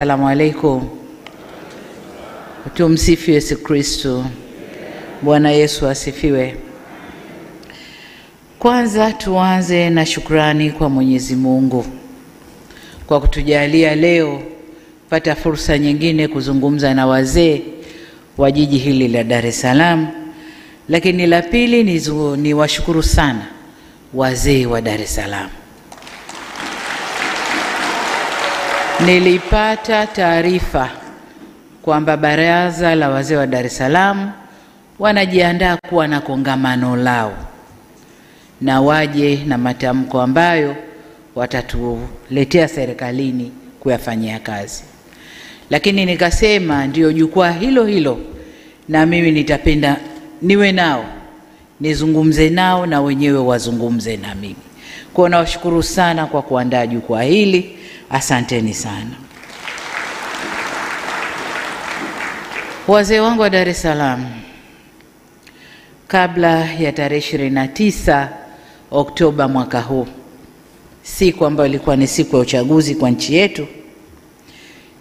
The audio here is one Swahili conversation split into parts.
Asalamu alaikum. Tumsifu Yesu Kristo. Bwana Yesu asifiwe. Kwanza tuanze na shukrani kwa Mwenyezi Mungu kwa kutujalia leo pata fursa nyingine kuzungumza na wazee wa jiji hili la Dar es Salaam. Lakini la pili ni washukuru sana wazee wa Dar es Salaam. Nilipata taarifa kwamba baraza la wazee wa Dar es Salaam wanajiandaa kuwa na kongamano lao na waje na matamko ambayo watatuletea serikalini kuyafanyia kazi. Lakini nikasema ndio jukwaa hilo hilo na mimi nitapenda niwe nao, nizungumze nao na wenyewe wazungumze na mimi. Kwa nawashukuru sana kwa kuandaa jukwaa hili. Asanteni sana. Wazee wangu wa Dar es Salaam, kabla ya tarehe 29 Oktoba mwaka huu, siku ambayo ilikuwa ni siku ya uchaguzi kwa nchi yetu,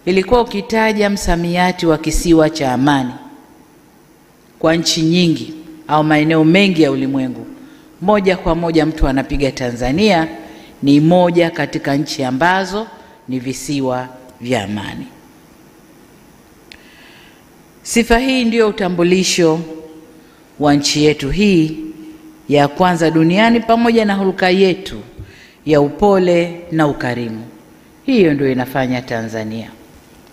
ilikuwa ukitaja msamiati wa kisiwa cha amani kwa nchi nyingi au maeneo mengi ya ulimwengu, moja kwa moja mtu anapiga Tanzania ni moja katika nchi ambazo ni visiwa vya amani. Sifa hii ndio utambulisho wa nchi yetu hii ya kwanza duniani, pamoja na hulka yetu ya upole na ukarimu. Hiyo ndio inafanya Tanzania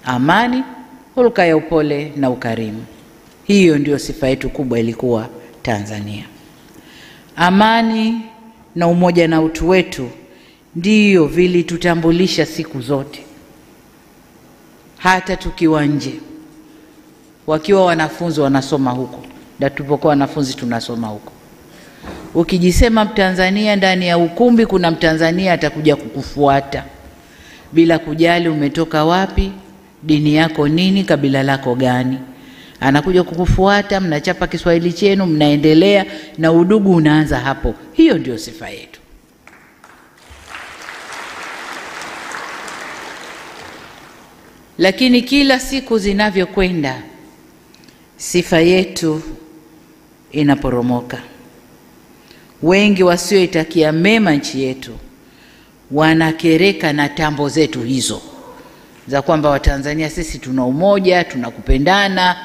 amani, hulka ya upole na ukarimu. Hiyo ndio sifa yetu kubwa ilikuwa Tanzania. Amani na umoja na utu wetu ndio vilitutambulisha siku zote, hata tukiwa nje. Wakiwa wanafunzi wanasoma huko, na tulipokuwa wanafunzi tunasoma huko. Ukijisema Mtanzania ndani ya ukumbi, kuna Mtanzania atakuja kukufuata bila kujali umetoka wapi, dini yako nini, kabila lako gani. Anakuja kukufuata, mnachapa Kiswahili chenu, mnaendelea na udugu unaanza hapo. Hiyo ndio sifa yetu. Lakini kila siku zinavyokwenda, sifa yetu inaporomoka. Wengi wasioitakia mema nchi yetu wanakereka na tambo zetu hizo za kwamba Watanzania sisi tuna umoja, tunakupendana,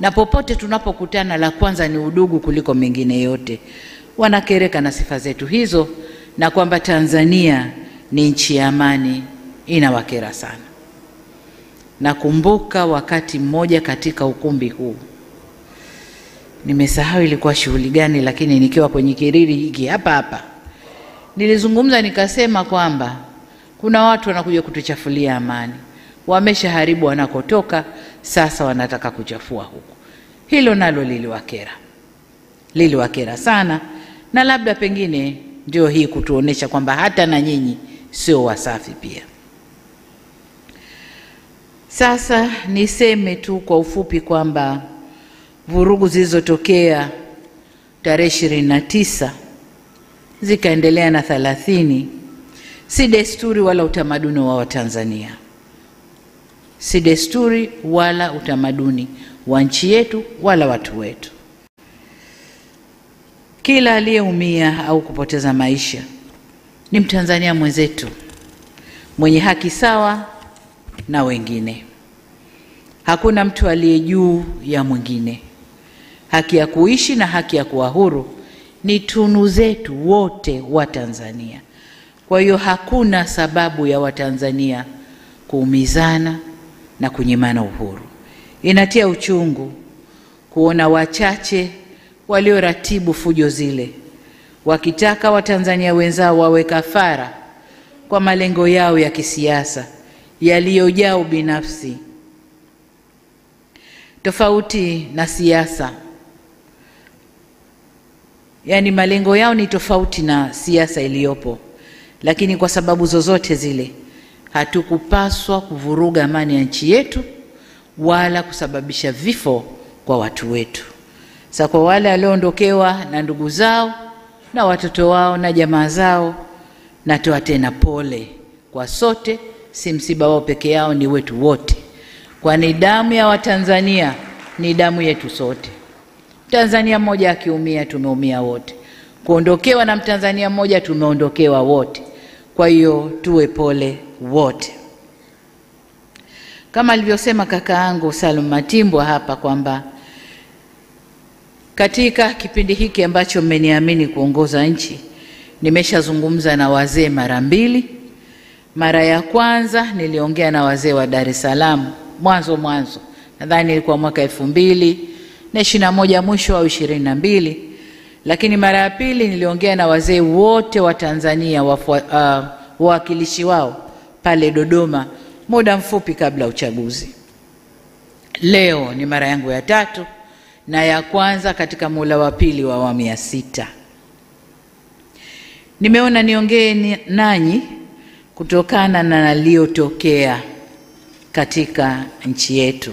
na popote tunapokutana la kwanza ni udugu kuliko mengine yote. Wanakereka na sifa zetu hizo, na kwamba Tanzania ni nchi ya amani. Inawakera sana. Nakumbuka wakati mmoja katika ukumbi huu, nimesahau ilikuwa shughuli gani, lakini nikiwa kwenye kiriri hiki hapa nilizungumza nikasema kwamba kuna watu wanakuja kutuchafulia amani. Wameshaharibu wanakotoka, sasa wanataka kuchafua huko. Hilo nalo liliwakera sana, na labda pengine ndio hii kutuonesha kwamba hata na nyinyi sio wasafi pia. Sasa niseme tu kwa ufupi kwamba vurugu zilizotokea tarehe 29 zikaendelea na 30 si desturi wala utamaduni wa Watanzania. Si desturi wala utamaduni wa nchi yetu wala watu wetu. Kila aliyeumia au kupoteza maisha ni Mtanzania mwenzetu mwenye haki sawa na wengine. Hakuna mtu aliye juu ya mwingine. Haki ya kuishi na haki ya kuwa huru ni tunu zetu wote wa Tanzania. Kwa hiyo hakuna sababu ya Watanzania kuumizana na kunyimana uhuru. Inatia uchungu kuona wachache walioratibu fujo zile wakitaka Watanzania wenzao wawe kafara kwa malengo yao ya kisiasa yaliyojaa ubinafsi. Tofauti na siasa, yani malengo yao ni tofauti na siasa iliyopo, lakini kwa sababu zozote zile hatukupaswa kuvuruga amani ya nchi yetu wala kusababisha vifo kwa watu wetu. Sasa kwa wale walioondokewa na ndugu zao na watoto wao na jamaa zao, natoa tena pole kwa sote si msiba wao peke yao, ni wetu wote, kwani damu ya Watanzania ni damu yetu sote. Mtanzania mmoja akiumia, tumeumia wote. Kuondokewa na Mtanzania mmoja, tumeondokewa wote. Kwa hiyo tuwe pole wote. Kama alivyosema kakaangu Salum Matimbwa hapa kwamba katika kipindi hiki ambacho mmeniamini kuongoza nchi, nimeshazungumza na wazee mara mbili. Mara ya kwanza niliongea na wazee wa Dar es Salaam mwanzo, nadhani ilikuwa mwaka 2021 mwisho au 22. Lakini mara ya pili niliongea na wazee wote wa Tanzania, wawakilishi wao pale Dodoma muda mfupi kabla uchaguzi. Leo ni mara yangu ya 3 na ya kwanza katika muhula wa pili wa awamu ya 6. Nimeona niongee nanyi kutokana na naliyotokea katika nchi yetu.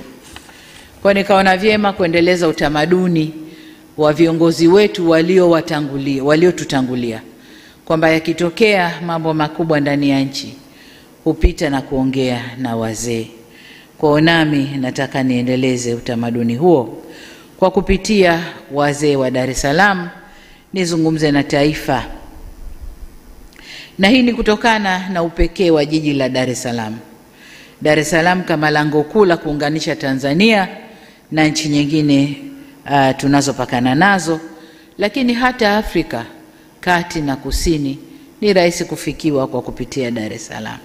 Kwa nikaona vyema kuendeleza utamaduni wa viongozi wetu waliotutangulia, kwamba yakitokea mambo makubwa ndani ya nchi hupita na kuongea na wazee. Kwa nami nataka niendeleze utamaduni huo kwa kupitia wazee wa Dar es Salaam, nizungumze na taifa. Na hii ni kutokana na upekee wa jiji la Dar es Salaam. Dar es Salaam kama lango kuu la kuunganisha Tanzania na nchi nyingine tunazopakana nazo, lakini hata Afrika kati na kusini ni rahisi kufikiwa kwa kupitia Dar es Salaam.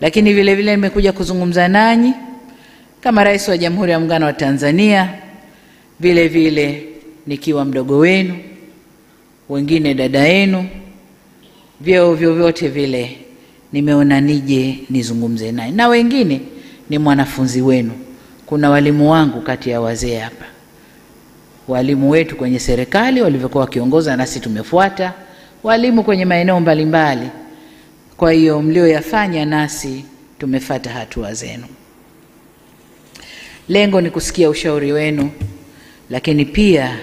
Lakini vile vile nimekuja kuzungumza nanyi kama Rais wa Jamhuri ya Muungano wa Tanzania, vile vile nikiwa mdogo wenu, wengine dada yenu, vyeo vyovyote vile nimeona nije nizungumze naye. Na wengine ni mwanafunzi wenu. Kuna walimu wangu kati ya wazee hapa, walimu wetu kwenye serikali walivyokuwa wakiongoza nasi tumefuata, walimu kwenye maeneo mbalimbali. Kwa hiyo mlioyafanya nasi tumefuata hatua zenu. Lengo ni kusikia ushauri wenu, lakini pia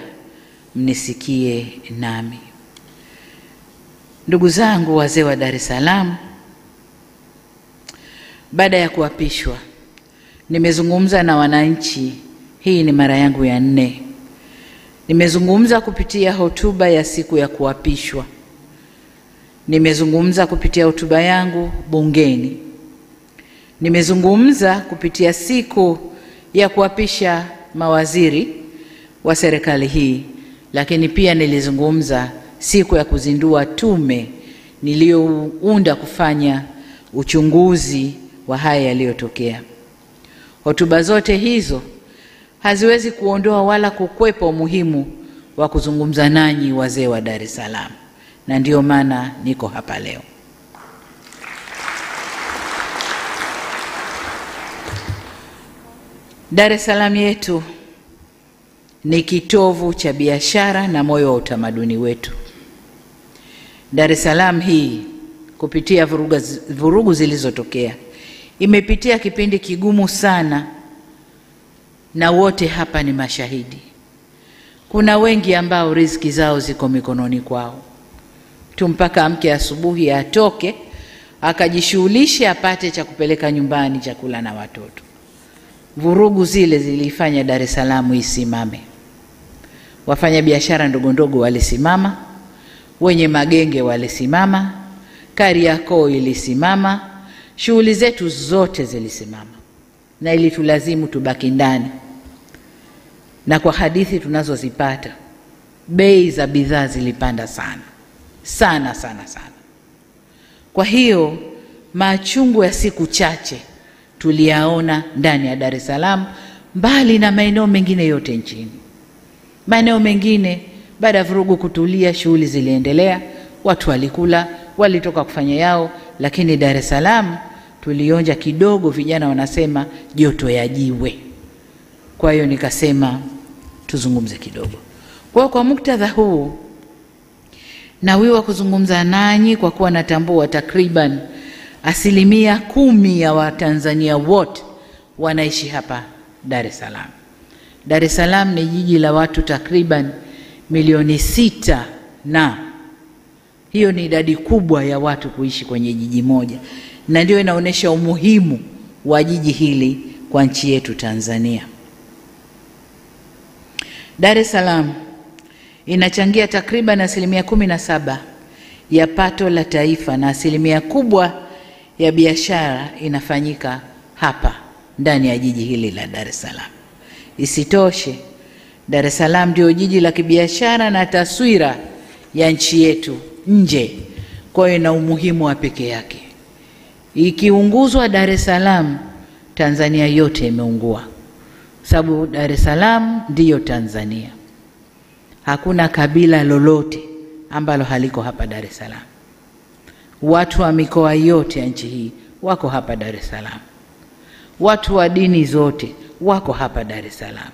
mnisikie nami. Ndugu zangu wazee wa Dar es Salaam, baada ya kuapishwa nimezungumza na wananchi. Hii ni mara yangu ya 4. Nimezungumza kupitia hotuba ya siku ya kuapishwa. Nimezungumza kupitia hotuba yangu bungeni. Nimezungumza kupitia siku ya kuapisha mawaziri wa serikali hii, lakini pia nilizungumza siku ya kuzindua tume niliyounda kufanya uchunguzi wa haya yaliyotokea. Hotuba zote hizo haziwezi kuondoa wala kukwepa umuhimu wa kuzungumza nanyi wazee wa Dar es Salaam, na ndio maana niko hapa leo. Dar es Salaam yetu ni kitovu cha biashara na moyo wa utamaduni wetu. Dar es Salaam hii kupitia vurugu zilizotokea imepitia kipindi kigumu sana, na wote hapa ni mashahidi. Kuna wengi ambao riziki zao ziko mikononi kwao tu, mpaka amke asubuhi atoke akajishughulisha apate cha kupeleka nyumbani, chakula na watoto. Vurugu zile zilifanya Dar es Salaam isimame. Wafanya biashara ndogo ndogo walisimama, wenye magenge walisimama, Kariakoo ilisimama, shughuli zetu zote zilisimama, na ilitulazimu tubaki ndani. Na kwa hadithi tunazozipata, bei za bidhaa zilipanda sana sana sana sana. Kwa hiyo machungu ya siku chache tuliyaona ndani ya Dar es Salaam, mbali na maeneo mengine yote nchini. Maeneo mengine baada ya vurugu kutulia, shughuli ziliendelea, watu walikula, walitoka kufanya yao, lakini Dar es Salaam tulionja kidogo, vijana wanasema joto ya jiwe. Kwa hiyo nikasema tuzungumze kidogo. Kwa muktadha huu nawiwa kuzungumza nanyi kwa kuwa natambua takriban 10% ya Watanzania wote wanaishi hapa Dar es Salaam. Dar es Salaam ni jiji la watu takriban milioni 6, na hiyo ni idadi kubwa ya watu kuishi kwenye jiji moja. na ndio inaonyesha umuhimu wa jiji hili kwa nchi yetu Tanzania. Dar es Salaam inachangia takriban 17% ya pato la taifa na asilimia kubwa ya biashara inafanyika hapa ndani ya jiji hili la Dar es Salaam. Isitoshe, Dar es Salaam ndio jiji la kibiashara na taswira ya nchi yetu nje, kwa hiyo ina umuhimu wa pekee yake. Ikiunguzwa Dar es Salaam, Tanzania yote imeungua, sababu Dar es Salaam ndiyo Tanzania. Hakuna kabila lolote ambalo haliko hapa Dar es Salaam. Watu wa mikoa yote ya nchi hii wako hapa Dar es Salaam. Watu wa dini zote wako hapa Dar es Salaam.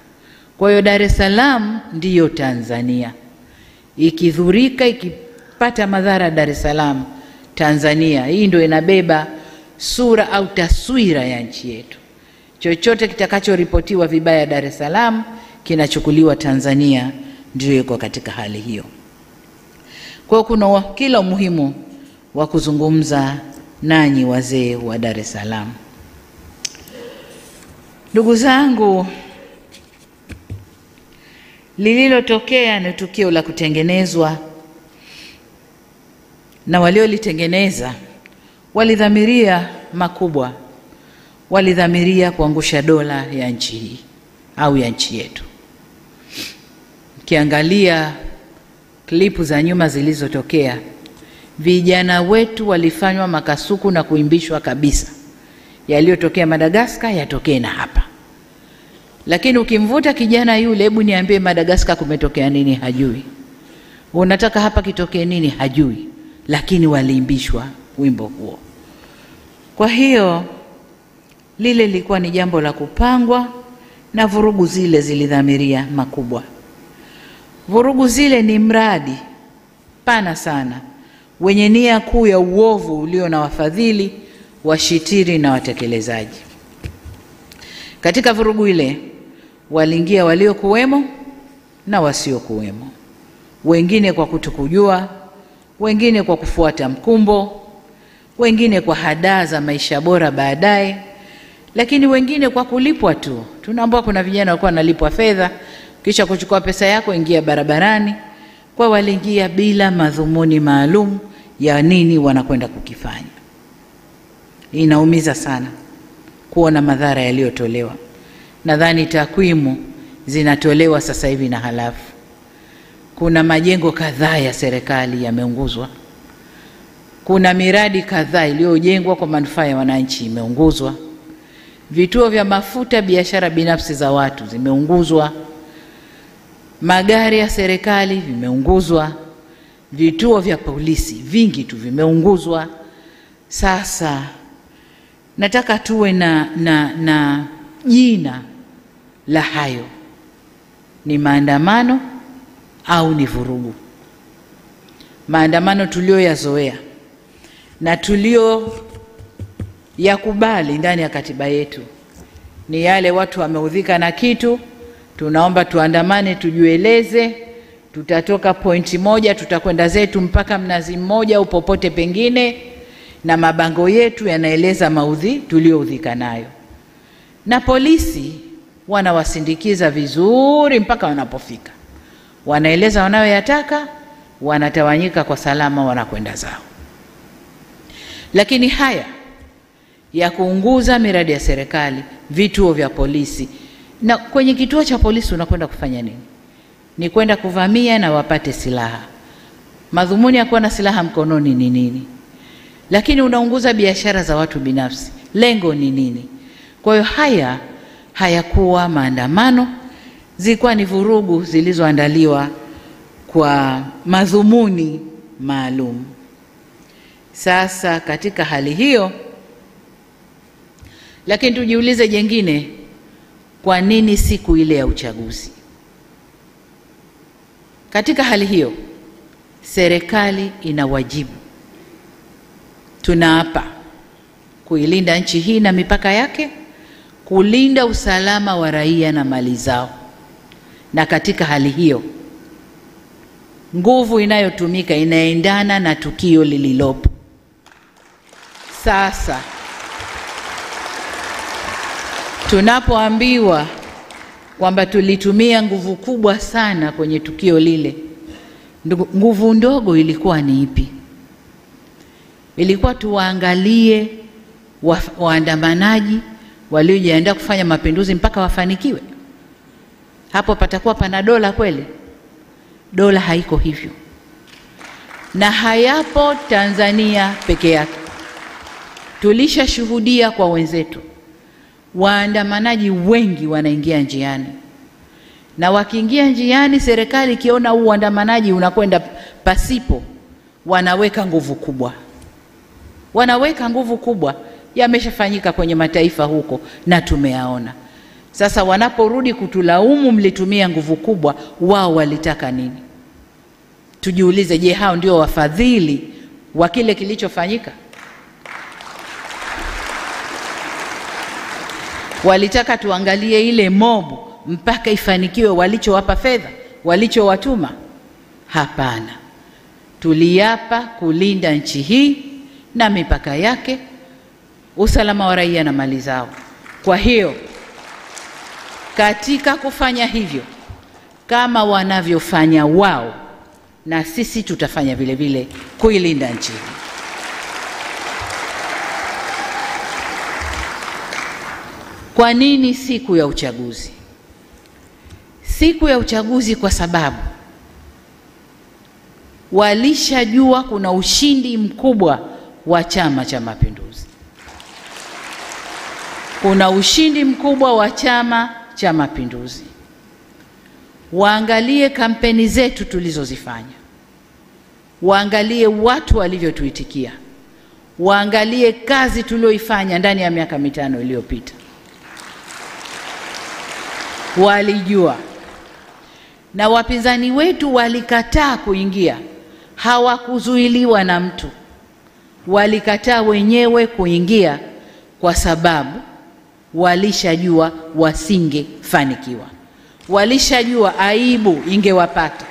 Kwa hiyo Dar es Salaam ndiyo Tanzania. Ikidhurika, ikipata madhara Dar es Salaam, Tanzania hii ndio inabeba sura au taswira ya nchi yetu. Chochote kitakachoripotiwa vibaya Dar es Salaam kinachukuliwa Tanzania, ndio iko katika hali hiyo. Kwa hiyo kuna kila umuhimu wa kuzungumza nanyi wazee wa Dar es Salaam. Ndugu zangu, lililotokea ni tukio la kutengenezwa, na waliolitengeneza walidhamiria makubwa. Walidhamiria kuangusha dola ya nchi hii au ya nchi yetu. Kiangalia klipu za nyuma zilizotokea, vijana wetu walifanywa makasuku na kuimbishwa kabisa. Yaliyotokea Madagascar yatokee na hapa. Lakini ukimvuta kijana yule, hebu niambie Madagascar kumetokea nini, hajui. Unataka hapa kitokee nini, hajui. Lakini waliimbishwa wimbo huo. Kwa hiyo lile lilikuwa ni jambo la kupangwa, na vurugu zile zilidhamiria makubwa. Vurugu zile ni mradi pana sana wenye nia kuu ya uovu ulio na wafadhili, washitiri na watekelezaji. Katika vurugu ile waliingia waliokuwemo na wasiokuwemo, wengine kwa kutokujua, wengine kwa kufuata mkumbo, wengine kwa hadaa za maisha bora baadaye, lakini wengine kwa kulipwa tu. Tunaambiwa kuna vijana walikuwa wanalipwa fedha, kisha kuchukua pesa yako ingia barabarani. Kwa waliingia bila madhumuni maalum ya nini wanakwenda kukifanya. Inaumiza sana kuona madhara yaliyotolewa. Nadhani takwimu zinatolewa sasa hivi na halafu. Kuna majengo kadhaa ya serikali yameunguzwa. Kuna miradi kadhaa iliyojengwa kwa manufaa ya wananchi imeunguzwa. Vituo vya mafuta, biashara binafsi za watu zimeunguzwa. Magari ya serikali vimeunguzwa. Vituo vya polisi vingi tu vimeunguzwa. Sasa nataka tuwe na jina la hayo. Ni maandamano au ni vurugu? Maandamano tulioyazoea na tulio yakubali ndani ya katiba yetu ni yale watu wameudhika na kitu, tunaomba tuandamane, tujueleze, tutatoka pointi moja, tutakwenda zetu mpaka Mnazi Mmoja au popote pengine, na mabango yetu yanaeleza maudhi tulioudhika nayo. Na polisi wanawasindikiza vizuri mpaka wanapofika. Wanaeleza wanayoyataka, wanatawanyika kwa salama, wanakwenda zao. Lakini haya ya kuunguza miradi ya serikali, vituo vya polisi, na kwenye kituo cha polisi unakwenda kufanya nini? Ni kwenda kuvamia na wapate silaha. Madhumuni ya kuwa na silaha mkononi ni nini? Lakini unaunguza biashara za watu binafsi, lengo ni nini? Kwa hiyo haya hayakuwa maandamano, zilikuwa ni vurugu zilizoandaliwa kwa madhumuni maalum. Sasa katika hali hiyo, lakini tujiulize jengine, kwa nini siku ile ya uchaguzi? Katika hali hiyo, serikali ina wajibu. Tunaapa kuilinda nchi hii na mipaka yake, kulinda usalama wa raia na mali zao. Na katika hali hiyo, nguvu inayotumika inaendana na tukio lililopo. Sasa tunapoambiwa kwamba tulitumia nguvu kubwa sana kwenye tukio lile, nguvu ndogo ilikuwa ni ipi? Ilikuwa tuwaangalie waandamanaji waliojiandaa kufanya mapinduzi mpaka wafanikiwe? Hapo patakuwa pana dola kweli? Dola haiko hivyo, na hayapo Tanzania peke yake. Tulishashuhudia kwa wenzetu, waandamanaji wengi wanaingia njiani, na wakiingia njiani, serikali ikiona huu uandamanaji unakwenda pasipo, wanaweka nguvu kubwa. Wanaweka nguvu kubwa. Yameshafanyika kwenye mataifa huko na tumeyaona. Sasa wanaporudi kutulaumu mlitumia nguvu kubwa, wao walitaka nini? Tujiulize, je, hao ndio wafadhili wa kile kilichofanyika? Walitaka tuangalie ile mobu mpaka ifanikiwe walichowapa fedha, walichowatuma? Hapana. Tuliapa kulinda nchi hii na mipaka yake, usalama wa raia na mali zao. Kwa hiyo katika kufanya hivyo, kama wanavyofanya wao, na sisi tutafanya vile vile kuilinda nchi hii. Kwa nini siku ya uchaguzi? Siku ya uchaguzi kwa sababu walishajua kuna ushindi mkubwa wa Chama cha Mapinduzi. Kuna ushindi mkubwa wa Chama cha Mapinduzi. Waangalie kampeni zetu tulizozifanya, waangalie watu walivyotuitikia, waangalie kazi tulioifanya ndani ya miaka 5 iliyopita. Walijua, na wapinzani wetu walikataa kuingia. Hawakuzuiliwa na mtu, walikataa wenyewe kuingia kwa sababu walishajua wasingefanikiwa. Walishajua aibu ingewapata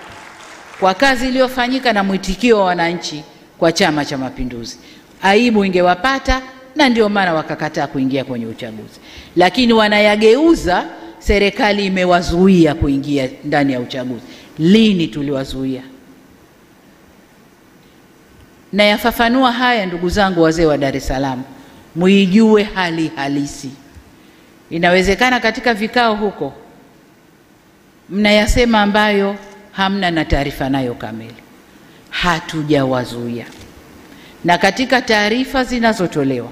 kwa kazi iliyofanyika na mwitikio wa wananchi kwa Chama cha Mapinduzi. Aibu ingewapata, na ndio maana wakakataa kuingia kwenye uchaguzi. Lakini wanayageuza, serikali imewazuia kuingia ndani ya uchaguzi. Lini tuliwazuia? Na yafafanua haya, ndugu zangu wazee wa Dar es Salaam, muijue hali halisi. Inawezekana katika vikao huko mnayasema ambayo hamna na taarifa nayo kamili. Hatujawazuia. Na katika taarifa zinazotolewa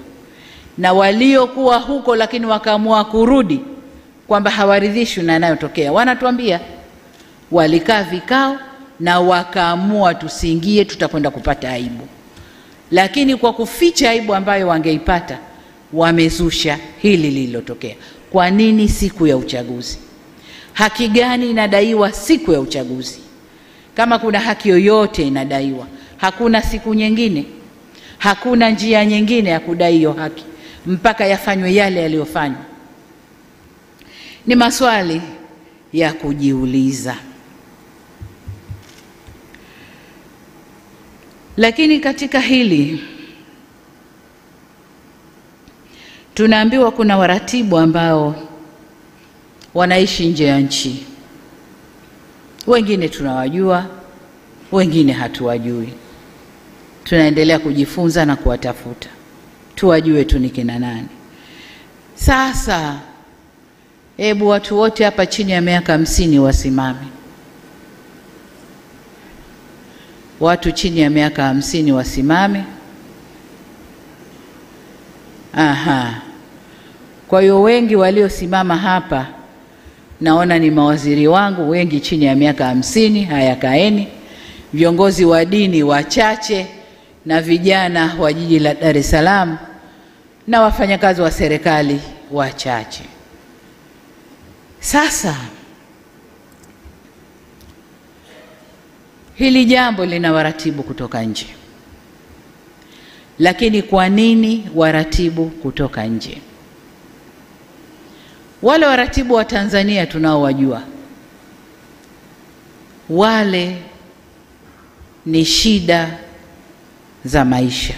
na waliokuwa huko lakini wakaamua kurudi kwamba hawaridhishwi na yanayotokea, wanatuambia walikaa vikao na wakaamua tusiingie, tutakwenda kupata aibu. Lakini kwa kuficha aibu ambayo wangeipata, wamezusha hili lililotokea. Kwa nini siku ya uchaguzi? Haki gani inadaiwa siku ya uchaguzi? Kama kuna haki yoyote inadaiwa, hakuna siku nyingine, hakuna njia nyingine ya kudai hiyo haki mpaka yafanywe yale yaliyofanywa. Ni maswali ya kujiuliza. Lakini katika hili tunaambiwa kuna waratibu ambao wanaishi nje ya nchi. Wengine tunawajua, wengine hatuwajui. Tunaendelea kujifunza na kuwatafuta, tuwajue tu ni kina nani. Sasa hebu watu wote hapa chini ya miaka 50 wasimame. Watu chini ya miaka 50 wasimame. Aha. Kwa hiyo wengi waliosimama hapa naona ni mawaziri wangu, wengi chini ya miaka 50. Haya, kaeni. Viongozi wa dini wachache, na vijana wa jiji la Dar es Salaam, na wafanyakazi wa serikali wachache. Sasa hili jambo lina waratibu kutoka nje. Lakini kwa nini waratibu kutoka nje? Wale waratibu wa Tanzania tunaowajua, wale ni shida za maisha.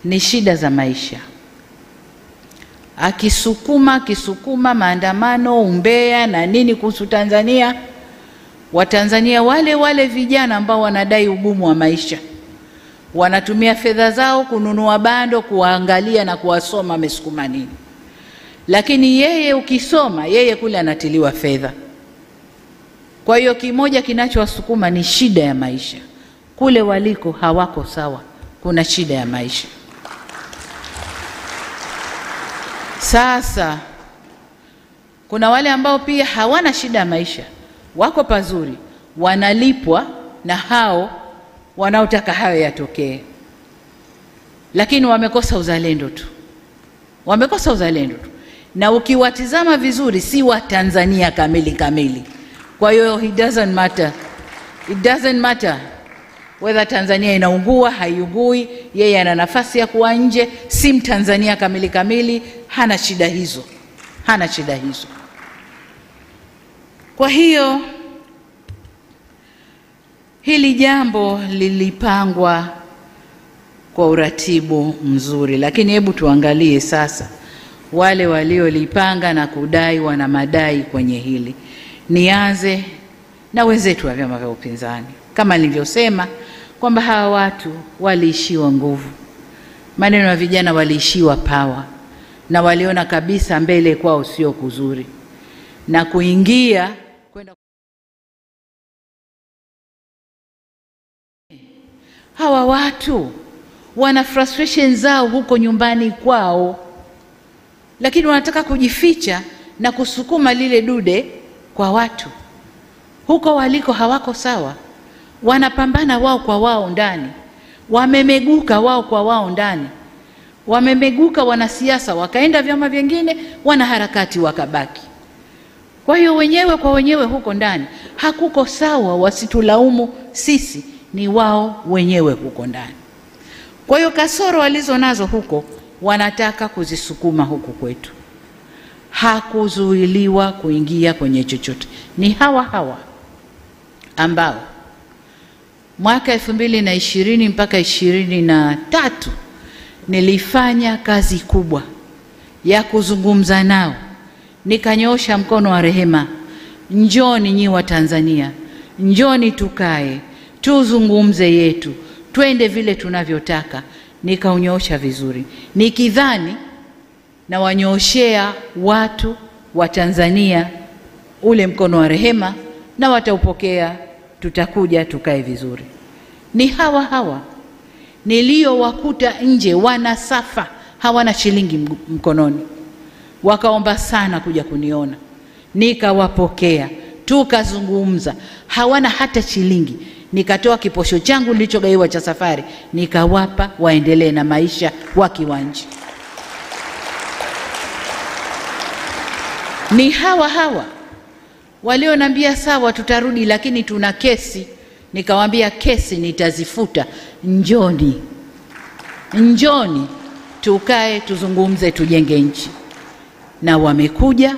ni shida za maisha. Akisukuma maandamano, umbea na nini kuhusu Tanzania, Watanzania wale vijana ambao wanadai ugumu wa maisha wanatumia fedha zao kununua bando, kuangalia na kuwasoma amesukuma nini. Lakini yeye ukisoma, yeye kule anatiliwa fedha. Kwa hiyo kimoja kinachowasukuma ni shida ya maisha. Kule waliko hawako sawa, kuna shida ya maisha. Sasa kuna wale ambao pia hawana shida ya maisha, wako pazuri, wanalipwa na hao wanaotaka hayo yatokee, lakini wamekosa uzalendo tu. Wamekosa uzalendo tu, na ukiwatizama vizuri si wa Tanzania kamili. Kwa hiyo it doesn't matter whether Tanzania inaungua haiungui, yeye ana nafasi ya kuwa nje, si Mtanzania kamili, hana shida hizo. Kwa hiyo hili jambo lilipangwa kwa uratibu mzuri, lakini hebu tuangalie sasa wale waliolipanga na kudai wana madai kwenye hili. Nianze na wenzetu wa vyama vya upinzani. Kama nilivyosema kwamba hawa watu waliishiwa nguvu. Maneno ya vijana waliishiwa power, na waliona kabisa mbele kwao sio kuzuri, na kuingia kwenda. Hawa watu wana frustration zao huko nyumbani kwao, lakini wanataka kujificha na kusukuma lile dude kwa watu. Huko waliko hawako sawa, wanapambana wao kwa wao ndani, wamemeguka wao kwa wao ndani, wamemeguka wanasiasa, wakaenda vyama vingine, wanaharakati wakabaki. Kwa hiyo wenyewe kwa wenyewe huko ndani hakuko sawa, wasitulaumu sisi, ni wao wenyewe huko ndani. Kwa hiyo kasoro walizo nazo huko wanataka kuzisukuma huku kwetu. Hakuzuiliwa kuingia kwenye chochote. Ni hawa ambao mwaka 2020 mpaka 2023 nilifanya kazi kubwa ya kuzungumza nao, nikanyosha mkono wa rehema, njoni nyi wa Tanzania, njoni tukae tuzungumze yetu, twende vile tunavyotaka. Nikaunyoosha vizuri, nikidhani na wanyooshea watu wa Tanzania ule mkono wa rehema, na wataupokea, tutakuja tukae vizuri. Ni hawa niliowakuta nje wanasafa, hawana shilingi mkononi, wakaomba sana kuja kuniona, nikawapokea, tukazungumza, hawana hata shilingi. Nikatoa kiposho changu nilichogaiwa cha safari, nikawapa waendelee na maisha wakiwa nje. Ni hawa walionambia sawa tutarudi, lakini tuna kesi. Nikawaambia kesi nitazifuta, njoni tukae tuzungumze, tujenge nchi. Na wamekuja,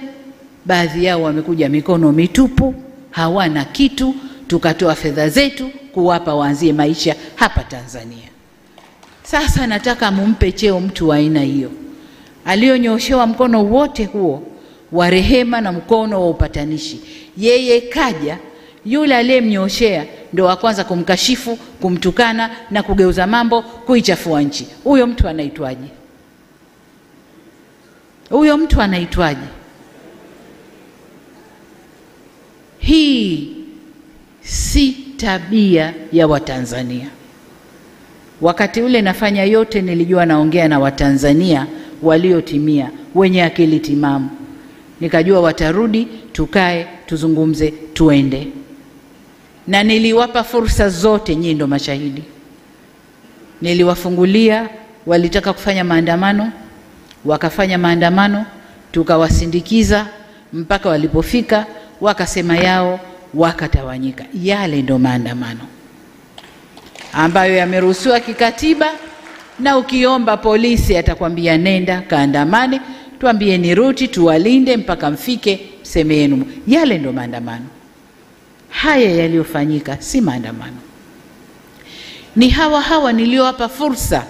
baadhi yao wamekuja mikono mitupu, hawana kitu. Tukatoa fedha zetu kuwapa waanzie maisha hapa Tanzania. Sasa nataka mumpe cheo mtu wa aina hiyo, alionyoshewa mkono wote huo wa rehema na mkono wa upatanishi. Yeye kaja, yule aliyemnyoshea ndo wa kwanza kumkashifu, kumtukana na kugeuza mambo, kuichafua nchi. Huyo mtu anaitwaje? Hii si tabia ya Watanzania. Wakati ule nafanya yote nilijua naongea na Watanzania waliotimia, wenye akili timamu. Nikajua watarudi, tukae, tuzungumze, tuende. Na niliwapa fursa zote, nyinyi ndo mashahidi. Niliwafungulia, walitaka kufanya maandamano, wakafanya maandamano, tukawasindikiza mpaka walipofika, wakasema yao, wakatawanyika. Yale ndo maandamano ambayo yameruhusiwa kikatiba, na ukiomba polisi atakwambia nenda kaandamane, tuambie ni ruti, tuwalinde mpaka mfike seme yenu. Yale ndo maandamano. Haya yaliyofanyika si maandamano. Ni hawa niliowapa fursa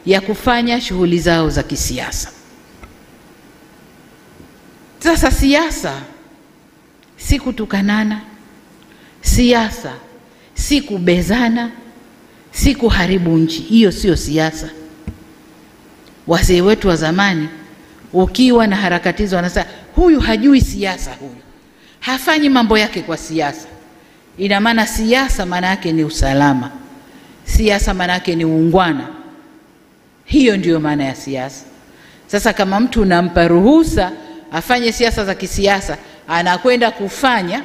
ya kufanya shughuli zao za kisiasa. Sasa siasa si kutukanana, siasa si kubezana, si kuharibu nchi. Hiyo sio siasa. Wazee wetu wa zamani, ukiwa na harakati hizo, wanasema huyu hajui siasa, huyu hafanyi mambo yake kwa siasa. Ina maana siasa maana yake ni usalama, siasa maana yake ni uungwana. Hiyo ndiyo maana ya siasa. Sasa kama mtu unampa ruhusa afanye siasa za kisiasa, anakwenda kufanya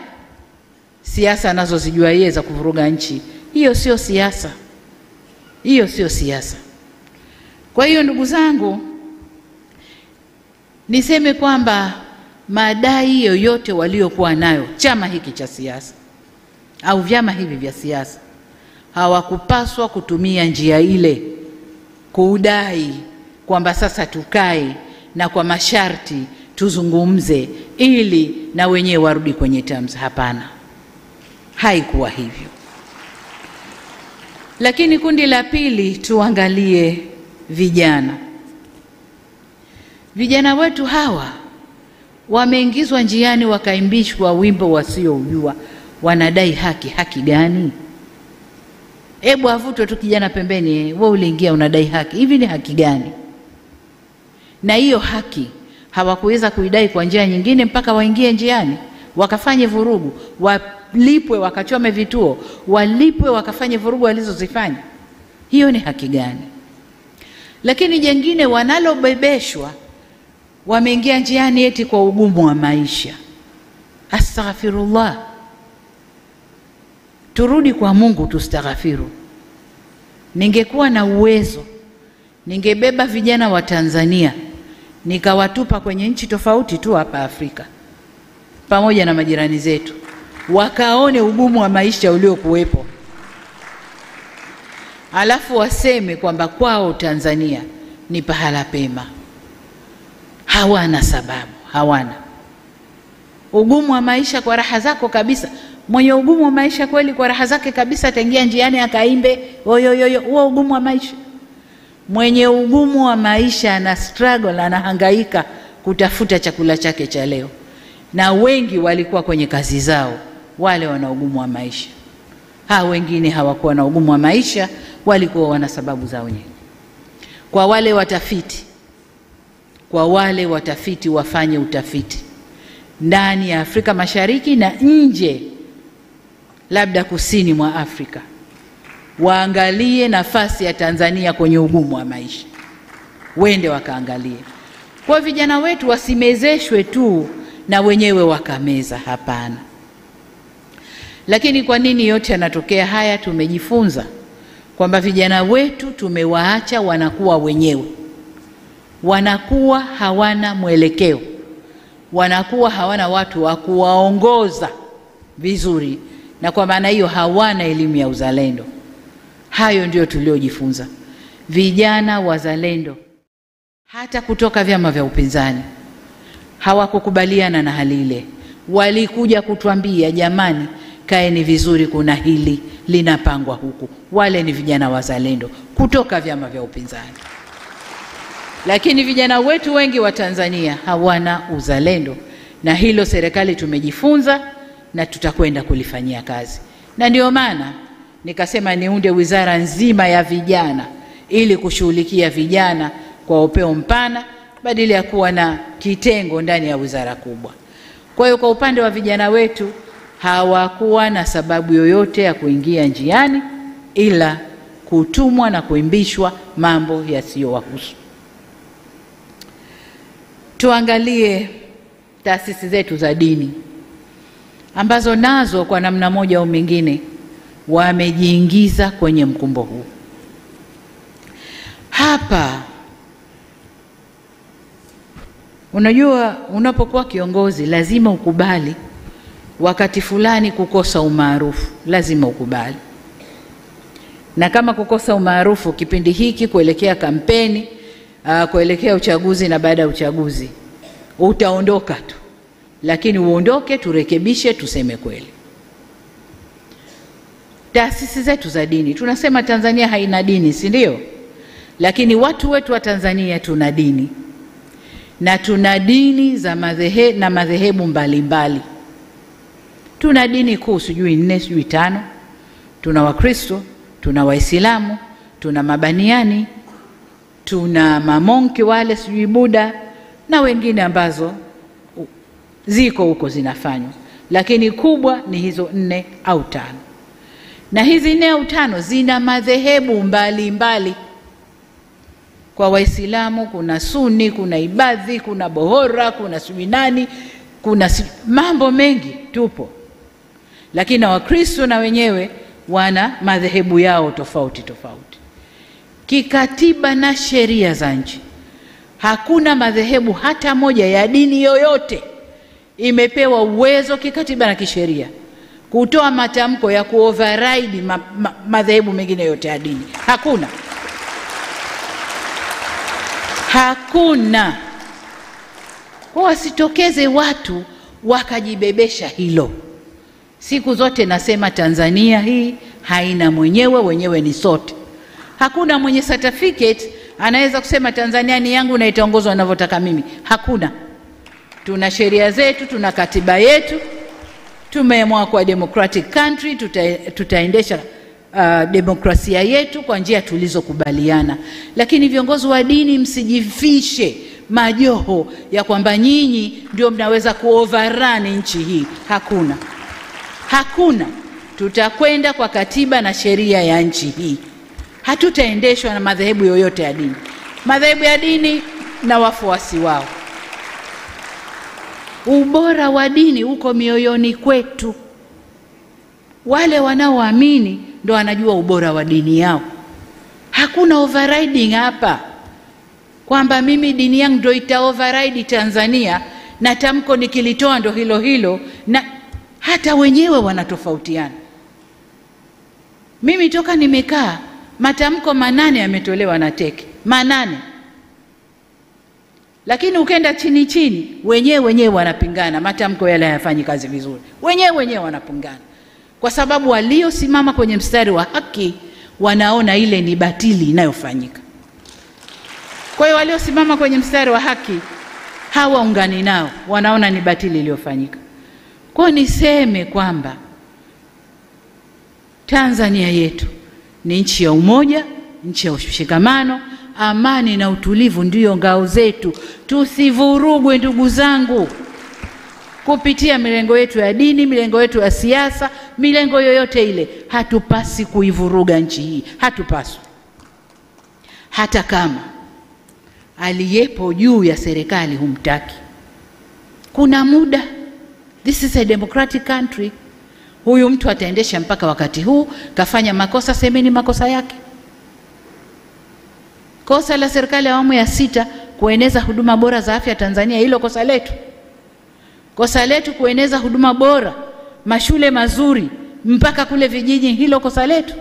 siasa anazozijua yeye za kuvuruga nchi, hiyo sio siasa. Hiyo sio siasa. Kwa hiyo ndugu zangu, niseme kwamba madai yoyote waliokuwa nayo chama hiki cha siasa au vyama hivi vya siasa, hawakupaswa kutumia njia ile kudai kwamba sasa tukae na kwa masharti tuzungumze ili na wenyewe warudi kwenye terms. Hapana, haikuwa hivyo. Lakini kundi la pili, tuangalie vijana. Vijana wetu hawa wameingizwa njiani, wakaimbishwa wimbo wasioujua. Wanadai haki. Haki gani? Hebu avutwe tu kijana pembeni, wewe uliingia unadai haki. Hivi ni haki gani? Na hiyo haki hawakuweza kuidai kwa njia nyingine mpaka waingie njiani, wakafanye vurugu, walipwe, wakachome vituo, walipwe, wakafanye vurugu walizozifanya. Hiyo ni haki gani? Lakini jengine wanalobebeshwa, wameingia njiani eti kwa ugumu wa maisha. Astaghfirullah. Turudi kwa Mungu tustaghfiru. Ningekuwa na uwezo, ningebeba vijana wa Tanzania nikawatupa kwenye nchi tofauti tu hapa Afrika pamoja na majirani zetu, wakaone ugumu wa maisha uliokuwepo, alafu waseme kwamba kwao Tanzania ni pahala pema. Hawana sababu, hawana. Ugumu wa maisha kwa raha zako kabisa. Mwenye ugumu wa maisha kweli kwa raha zake kabisa ataingia njiani akaimbe oyoyoyo, huo ugumu wa maisha. Mwenye ugumu wa maisha ana struggle, anahangaika kutafuta chakula chake cha leo. Na wengi walikuwa kwenye kazi zao, wale wana ugumu wa maisha. Wengine hawakuwa na ugumu wa maisha, walikuwa wana sababu zao wenyewe. Kwa wale watafiti wafanye utafiti ndani ya Afrika Mashariki na nje, labda kusini mwa Afrika, waangalie nafasi ya Tanzania kwenye ugumu wa maisha. Wende wakaangalie. Kwa vijana wetu wasimezeshwe tu na wenyewe wakameza, hapana. Lakini kwa nini yote yanatokea haya? Tumejifunza kwamba vijana wetu tumewaacha wanakuwa wenyewe. Wanakuwa hawana mwelekeo, wanakuwa hawana watu wa kuwaongoza vizuri, na kwa maana hiyo hawana elimu ya uzalendo. Hayo ndio tuliojifunza. Vijana wazalendo hata kutoka vyama vya upinzani hawakukubaliana na hali ile. Walikuja kutuambia, jamani, kaeni vizuri, kuna hili linapangwa huku. Wale ni vijana wazalendo kutoka vyama vya upinzani. Lakini vijana wetu wengi wa Tanzania hawana uzalendo, na hilo serikali tumejifunza na tutakwenda kulifanyia kazi. Na ndio maana nikasema niunde wizara nzima ya vijana ili kushughulikia vijana kwa upeo mpana badala ya kuwa na kitengo ndani ya wizara kubwa. Kwa hiyo kwa upande wa vijana wetu hawakuwa na sababu yoyote ya kuingia njiani ila kutumwa na kuimbishwa mambo yasiyowahusu. Tuangalie taasisi zetu za dini ambazo nazo kwa namna moja au mingine wamejiingiza kwenye mkumbo huu. Hapa unajua, unapokuwa kiongozi lazima ukubali wakati fulani kukosa umaarufu, lazima ukubali. Na kama kukosa umaarufu kipindi hiki kuelekea kampeni, kuelekea uchaguzi na baada ya uchaguzi, utaondoka tu. Lakini uondoke, turekebishe, tuseme kweli. Taasisi zetu za dini, tunasema Tanzania haina dini, si ndio? Lakini watu wetu wa Tanzania tuna dini, na tuna dini za madhehebu mbalimbali. Tuna dini kuu sijui 4 sijui 5. Tuna Wakristo, tuna Waislamu, tuna Mabaniani, tuna mamonki wale sijui Buddha na wengine ambazo ziko huko zinafanywa, lakini kubwa ni hizo 4 au 5. Na hizi 4 au 5 zina madhehebu mbalimbali. Kwa Waislamu kuna Sunni, kuna Ibadhi, kuna Bohora, kuna Suminani, kuna mambo mengi tupo. Lakini na Wakristo na wenyewe wana madhehebu yao tofauti tofauti. Kikatiba na sheria za nchi, hakuna madhehebu hata moja ya dini yoyote imepewa uwezo kikatiba na kisheria kutoa matamko ya kuoverride madhehebu mengine yote ya dini. Hakuna. Hakuna. Wasitokeze watu wakajibebesha hilo. Siku zote nasema Tanzania hii haina mwenyewe, wenyewe ni sote. Hakuna mwenye certificate anaweza kusema Tanzania ni yangu na itaongozwa ninavyotaka mimi. Hakuna. Tuna sheria zetu, tuna katiba yetu. Tumeamua kwa democratic country tutaendesha demokrasia yetu kwa njia tulizokubaliana. Lakini viongozi wa dini msijifishe majoho ya kwamba nyinyi ndio mnaweza kuoverrun nchi hii. Hakuna. Hakuna. Tutakwenda kwa katiba na sheria ya nchi hii. Hatutaendeshwa na madhehebu yoyote ya dini. Madhehebu ya dini na wafuasi wao. Ubora wa dini uko mioyoni kwetu. Wale wanaoamini ndio wanajua ubora wa dini yao. Hakuna overriding hapa, kwamba mimi dini yangu ndio ita override Tanzania na tamko nikilitoa ndio hilo hilo, na hata wenyewe wanatofautiana. Mimi toka nimekaa matamko 8 yametolewa na teki 8, lakini ukenda chini chini wenyewe wanapingana, matamko yale hayafanyi kazi vizuri, wenyewe wanapingana, kwa sababu waliosimama kwenye mstari wa haki wanaona ile ni batili inayofanyika. Kwa hiyo waliosimama kwenye mstari wa haki hawaungani nao, wanaona ni batili iliyofanyika. Kwa niseme kwamba Tanzania yetu ni nchi ya umoja, nchi ya ushikamano, amani na utulivu ndio ngao zetu. Tusivurugwe ndugu zangu kupitia milengo yetu ya dini, milengo yetu ya siasa, milengo yoyote ile. Hatupasi kuivuruga nchi hii, hatupaswi. Hata kama aliyepo juu ya serikali humtaki. Kuna muda, this is a democratic country. Huyu mtu ataendesha mpaka wakati huu, kafanya makosa, semeni makosa yake. Kosa la serikali ya awamu ya 6 kueneza huduma bora za afya Tanzania, hilo kosa letu. Kosa letu kueneza huduma bora, mashule mazuri mpaka kule vijiji, hilo kosa letu.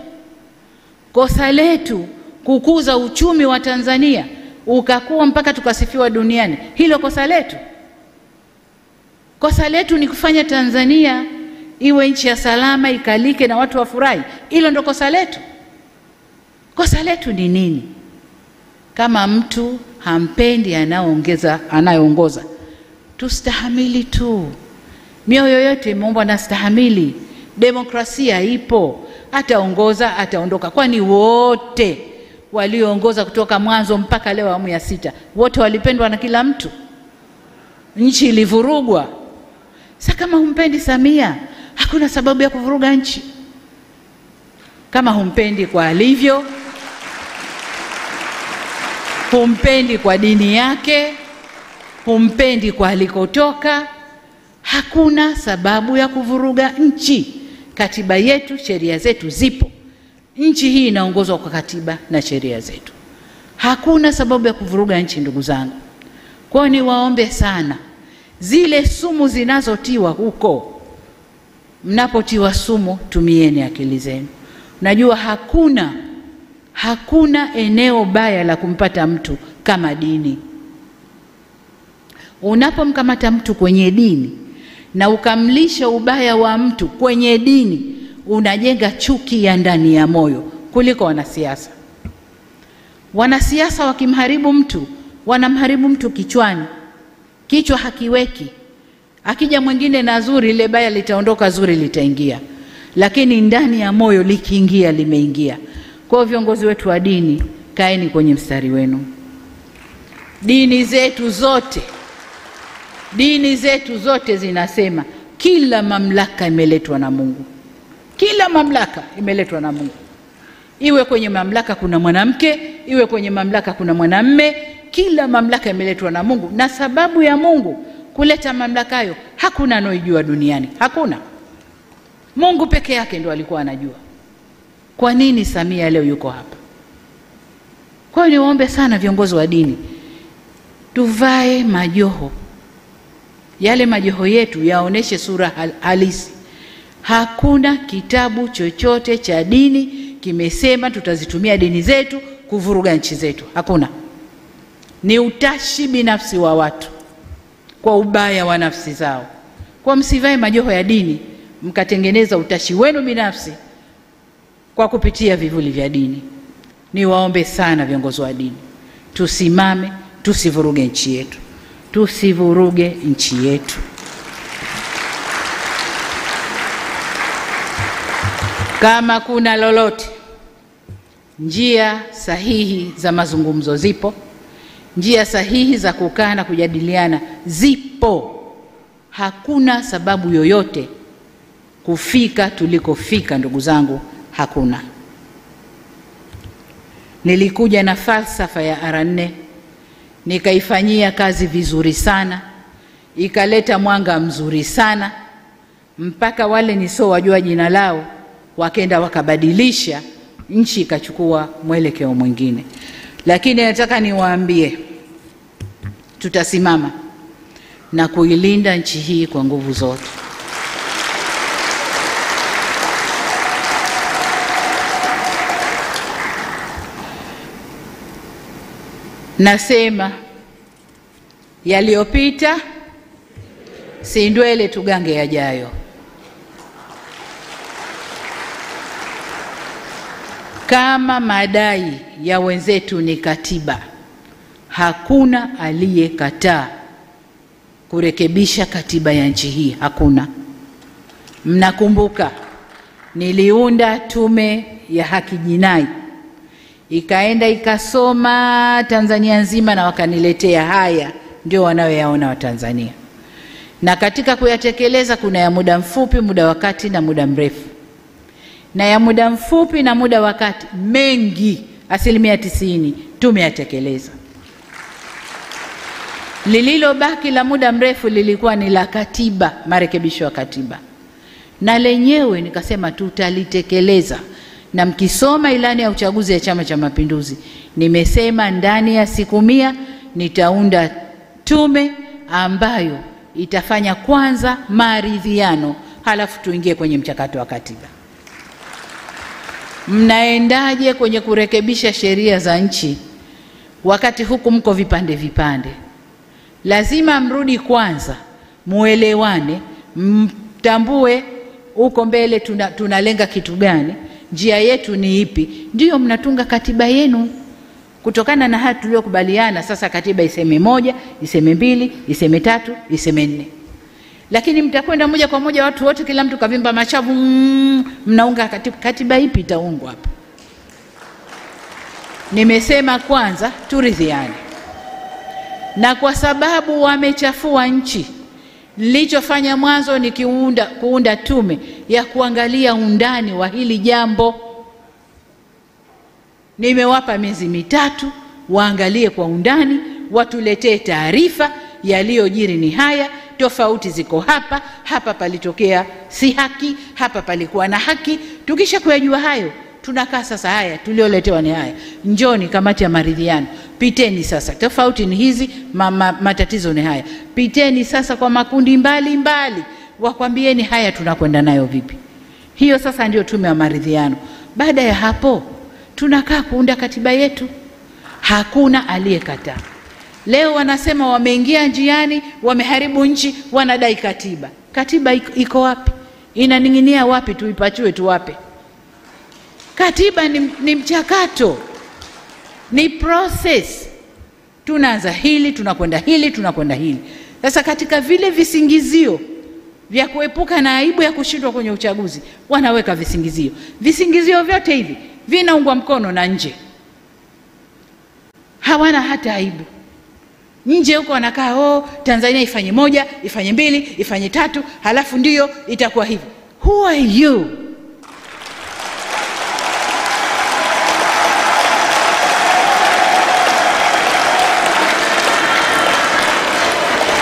Kosa letu kukuza uchumi wa Tanzania ukakuwa mpaka tukasifiwa duniani, hilo kosa letu. Kosa letu ni kufanya Tanzania iwe nchi ya salama, ikalike na watu wafurahi, hilo ndo kosa letu. Kosa letu ni nini? Kama mtu hampendi anayeongoza, tustahamili tu. Mioyo yote imeumbwa na stahamili. Demokrasia ipo, ataongoza, ataondoka. Kwani wote walioongoza kutoka mwanzo mpaka leo awamu ya 6 wote walipendwa na kila mtu? Nchi ilivurugwa. Sasa kama humpendi Samia, hakuna sababu ya kuvuruga nchi. Kama humpendi kwa alivyo, humpendi kwa dini yake, humpendi kwa alikotoka, hakuna sababu ya kuvuruga nchi. Katiba yetu, sheria zetu zipo. Nchi hii inaongozwa kwa katiba na sheria zetu. Hakuna sababu ya kuvuruga nchi ndugu zangu. Kwa ni waombe sana, zile sumu zinazotiwa huko, mnapotiwa sumu tumieni akili zenu. Najua hakuna eneo baya la kumpata mtu kama dini. Unapomkamata mtu kwenye dini na ukamlisha ubaya wa mtu kwenye dini, unajenga chuki ya ndani ya moyo kuliko wanasiasa. Wanasiasa wakimharibu mtu, wanamharibu mtu kichwani. Kichwa hakiweki. Akija mwingine na zuri, ile baya litaondoka, zuri litaingia. Lakini ndani ya moyo likiingia, limeingia. Kwa viongozi wetu wa dini, kaeni kwenye mstari wenu. Dini zetu zote zinasema kila mamlaka imeletwa na Mungu. Kila mamlaka imeletwa na Mungu. Iwe kwenye mamlaka kuna mwanamke, iwe kwenye mamlaka kuna mwanamume, kila mamlaka imeletwa na Mungu. Na sababu ya Mungu kuleta mamlaka hayo, hakuna anojua duniani. Hakuna. Mungu peke yake ndo alikuwa anajua. Kwa nini Samia leo yuko hapa? Kwa hiyo niwaombe sana viongozi wa dini, tuvae majoho. Yale majoho yetu yaoneshe sura halisi. Hakuna kitabu chochote cha dini kimesema tutazitumia dini zetu kuvuruga nchi zetu. Hakuna. Ni utashi binafsi wa watu kwa ubaya wa nafsi zao. Kwa msivae majoho ya dini mkatengeneza utashi wenu binafsi kwa kupitia vivuli vya dini. Niwaombe sana viongozi wa dini, tusimame, tusivuruge nchi yetu. Tusivuruge nchi yetu. Kama kuna lolote, njia sahihi za mazungumzo zipo. Njia sahihi za kukaa na kujadiliana zipo. Hakuna sababu yoyote kufika tulikofika, ndugu zangu, hakuna. Nilikuja na falsafa ya R4, nikaifanyia kazi vizuri sana, ikaleta mwanga mzuri sana, mpaka wale nisio wajua jina lao wakenda wakabadilisha, nchi ikachukua mwelekeo mwingine. Lakini nataka niwaambie, tutasimama na kuilinda nchi hii kwa nguvu zote. Nasema yaliyopita si ndwele, tugange yajayo. Kama madai ya wenzetu ni katiba, hakuna aliyekataa kurekebisha katiba ya nchi hii. Hakuna. Mnakumbuka niliunda tume ya haki jinai, ikaenda ikasoma Tanzania nzima na wakaniletea haya ndio wanayoyaona wa Tanzania. Na katika kuyatekeleza kuna ya muda mfupi, muda wa kati na muda mrefu. Na ya muda mfupi na muda wa kati mengi, 90% tumeyatekeleza. Lililobaki la muda mrefu lilikuwa ni la katiba, marekebisho ya katiba. Na lenyewe nikasema tutalitekeleza. Na mkisoma ilani ya uchaguzi ya Chama cha Mapinduzi, nimesema ndani ya siku 100 nitaunda tume ambayo itafanya kwanza maridhiano, halafu tuingie kwenye mchakato wa katiba. Mnaendaje kwenye kurekebisha sheria za nchi wakati huku mko vipande vipande? Lazima mrudi kwanza, muelewane, mtambue uko mbele tunalenga kitu gani, njia yetu ni ipi, ndio mnatunga katiba yenu kutokana na haya tuliyokubaliana. Sasa katiba iseme 1, iseme 2, iseme 3, iseme 4. Lakini mtakwenda moja kwa moja watu wote, kila mtu kavimba machavu, mnaunga katiba ipi itaungwa hapa? Nimesema kwanza turidhiane. Na kwa sababu wamechafua nchi, nilichofanya mwanzo ni kuunda tume ya kuangalia undani wa hili jambo. Nimewapa miezi 3 waangalie kwa undani, watuletee taarifa yaliyojiri ni haya, tofauti ziko hapa, hapa palitokea si haki, hapa palikuwa na haki. Tukisha kuyajua hayo, tunakaa sasa, haya tulioletewa ni haya, njoni kamati ya maridhiano, piteni sasa, tofauti ni hizi, matatizo ni haya, piteni sasa kwa makundi mbali, wakwambieni haya tunakwenda nayo vipi. Hiyo sasa ndio tume ya maridhiano. Baada ya hapo tunakaa kuunda katiba yetu. Hakuna aliyekataa. Leo wanasema wameingia njiani, wameharibu nchi, wanadai katiba. Katiba iko wapi? Inaning'inia wapi? Tuipachue tuwape. Katiba ni mchakato. Ni process. Tunaanza hili, tunakwenda hili, tunakwenda hili. Sasa katika vile visingizio vya kuepuka na aibu ya kushindwa kwenye uchaguzi, wanaweka visingizio. Visingizio vyote hivi vinaungwa mkono na nje. Hawana hata aibu. Nje huko wanakaa, Tanzania ifanye 1, ifanye 2, ifanye 3, halafu ndio itakuwa hivi. Who are you?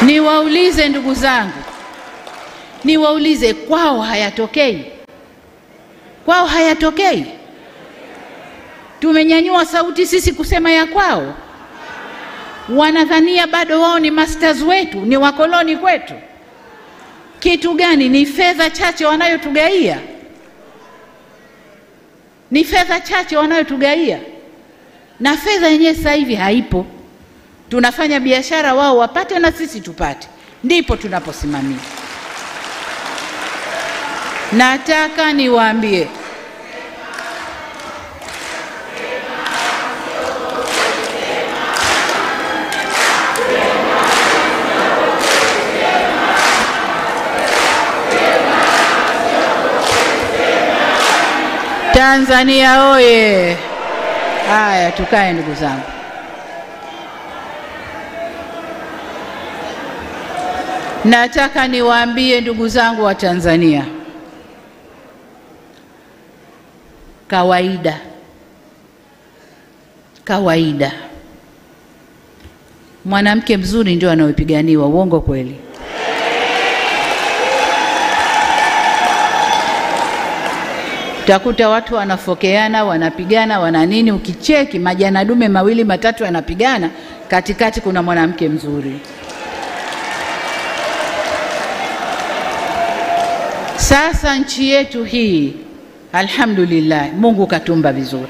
Niwaulize ndugu zangu, niwaulize, kwao hayatokei? Kwao hayatokei? Tumenyanyua sauti sisi kusema ya kwao? Wanadhania bado wao ni masters wetu, ni wakoloni kwetu. Kitu gani? Ni fedha chache wanayotugaia. Ni fedha chache wanayotugaia. Na fedha yenyewe sasa hivi haipo. Tunafanya biashara, wao wapate na sisi tupate. Ndipo tunaposimamia. Nataka niwaambie, Tanzania oye! Haya, tukae ndugu zangu. Nataka niwaambie ndugu zangu wa Tanzania, kawaida mwanamke mzuri ndio anayepiganiwa. Uongo kweli? Utakuta watu wanafokeana, wanapigana, wana nini, ukicheki majana dume 2 3 yanapigana, katikati kuna mwanamke mzuri. Sasa nchi yetu hii, alhamdulillah, Mungu katuumba vizuri.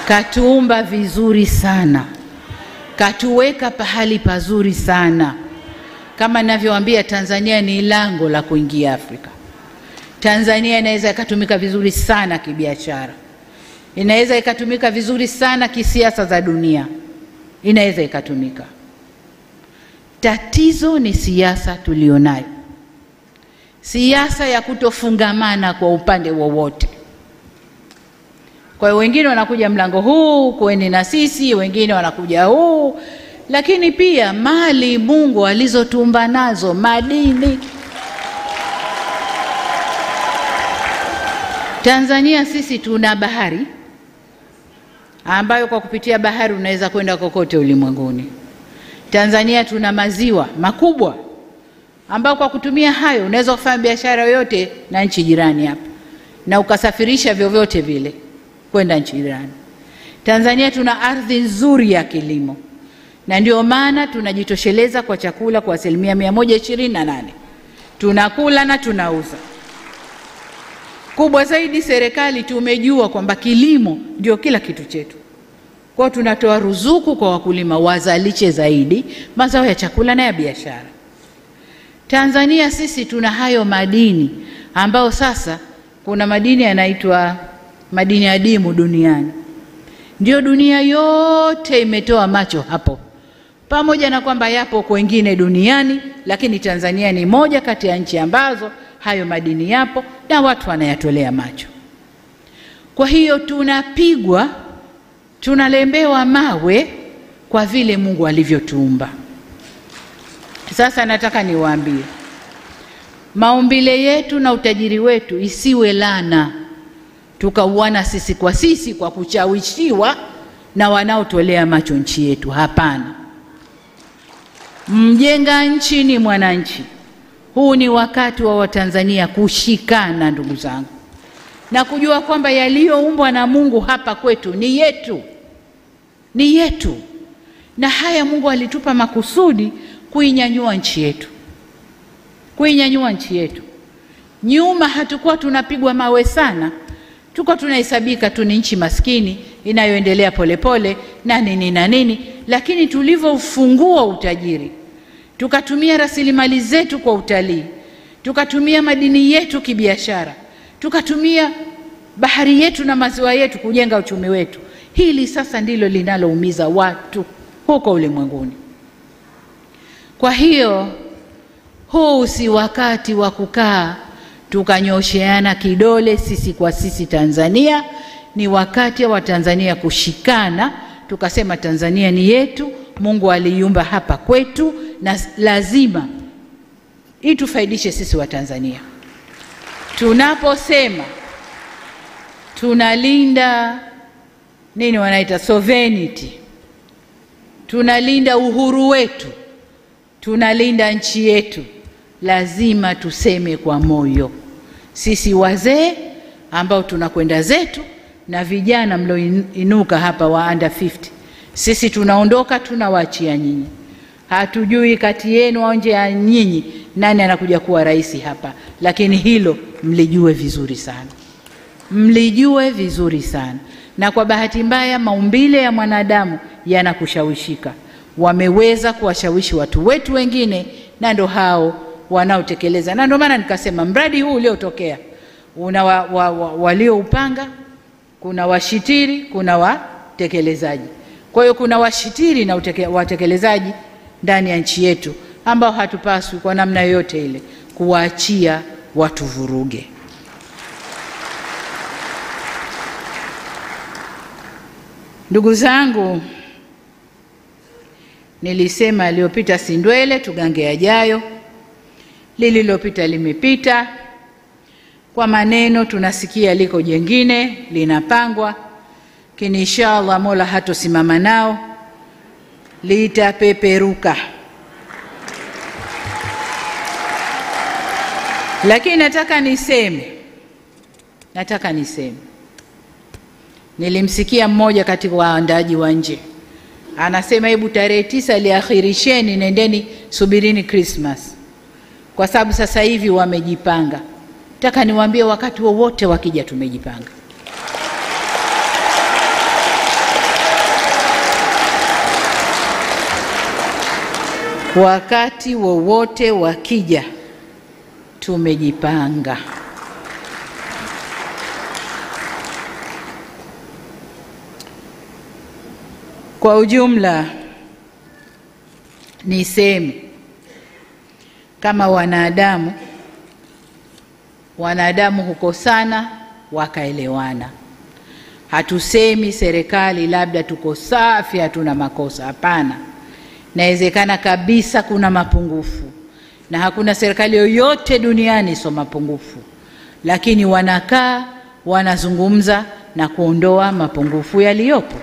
Katuumba vizuri sana. Katuweka pahali pazuri sana. Kama ninavyowaambia, Tanzania ni lango la kuingia Afrika. Tanzania inaweza ikatumika vizuri sana kibiashara. Inaweza ikatumika vizuri sana kisiasa za dunia. Inaweza ikatumika. Tatizo ni siasa tulionayo. Siasa ya kutofungamana kwa upande wowote. Kwa hiyo wengine wanakuja mlango huu, kueni na sisi, wengine wanakuja huu. Lakini pia mali Mungu alizotumba nazo, madini. Tanzania sisi tuna bahari, ambayo kwa kupitia bahari unaweza kwenda kokote ulimwenguni. Tanzania tuna maziwa makubwa, ambao kwa kutumia hayo unaweza kufanya biashara yoyote na nchi jirani hapa, na ukasafirisha vyovyote vile kwenda nchi jirani. Tanzania tuna ardhi nzuri ya kilimo, na ndio maana tunajitosheleza kwa chakula kwa 128%. Tunakula na tunauza. Kubwa zaidi, serikali tumejua kwamba kilimo ndio kila kitu chetu. Kwa tunatoa ruzuku kwa wakulima wazalishe zaidi mazao ya chakula na ya biashara. Tanzania sisi tuna hayo madini, ambao sasa kuna madini yanaitwa madini adimu duniani. Ndio dunia yote imetoa macho hapo. Pamoja na kwamba yapo kwengine duniani, lakini Tanzania ni moja kati ya nchi ambazo hayo madini yapo na watu wanayatolea macho. Kwa hiyo tunapigwa, tunalembewa mawe kwa vile Mungu alivyotuumba. Sasa nataka niwaambie, maumbile yetu na utajiri wetu isiwe lana, tukauana sisi kwa kuchawishiwa na wanaotolea macho nchi yetu. Hapana. Mjenga nchi ni mwananchi. Huu ni wakati wa Watanzania kushikana ndugu zangu, na kujua kwamba yaliyoumbwa na Mungu hapa kwetu ni yetu. Ni yetu. Na haya Mungu alitupa makusudi kuinyanyua nchi yetu. Kuinyanyua nchi yetu. Nyuma hatukuwa tunapigwa mawe sana. Tulikuwa tunahesabika tu ni nchi maskini inayoendelea polepole na nini na nini, lakini tulivyofungua utajiri, tukatumia rasilimali zetu kwa utalii, tukatumia madini yetu kibiashara, tukatumia bahari yetu na maziwa yetu kujenga uchumi wetu, Hili sasa ndilo linaloumiza watu huko ulimwenguni. Kwa hiyo huu si wakati wa kukaa tukanyosheana kidole sisi kwa sisi Tanzania. Ni wakati wa Tanzania kushikana, tukasema Tanzania ni yetu, Mungu aliiumba hapa kwetu na lazima itufaidishe sisi wa Tanzania. Tunaposema tunalinda nini wanaita sovereignty, tunalinda uhuru wetu, tunalinda nchi yetu, lazima tuseme kwa moyo. Sisi wazee ambao tunakwenda zetu na vijana mlioinuka hapa wa under 50, sisi tunaondoka, tunawaachia nyinyi. Hatujui kati yenu au nje ya nyinyi nani anakuja kuwa rais hapa, lakini hilo mlijue vizuri sana. Mlijue vizuri sana. Na kwa bahati mbaya maumbile ya mwanadamu yanakushawishika. Wameweza kuwashawishi watu wetu wengine, na ndo hao wanaotekeleza. Na ndio maana nikasema mradi huu uliotokea una walioupanga, kuna washitiri, kuna watekelezaji. Kwa hiyo kuna washitiri na watekelezaji ndani ya nchi yetu ambao hatupaswi kwa namna yoyote ile kuwaachia watu vuruge. Ndugu zangu, nilisema aliyopita si ndwele, tugange yajayo. Lililopita limepita. Kwa maneno tunasikia liko jengine linapangwa, kini inshallah Mola hatosimama nao, litapeperuka. Lakini nataka niseme nilimsikia mmoja katika waandaji wa nje anasema hebu tarehe 9 liakhirisheni, nendeni subirini Christmas, kwa sababu sasa hivi wamejipanga. Nataka niwaambie wakati wowote wakija tumejipanga. Wakati wowote wakija tumejipanga. Kwa ujumla niseme kama wanadamu hukosana wakaelewana. Hatusemi serikali labda tuko safi hatuna makosa, hapana. Inawezekana kabisa kuna mapungufu, na hakuna serikali yoyote duniani sio mapungufu, lakini wanakaa wanazungumza na kuondoa mapungufu yaliyopo.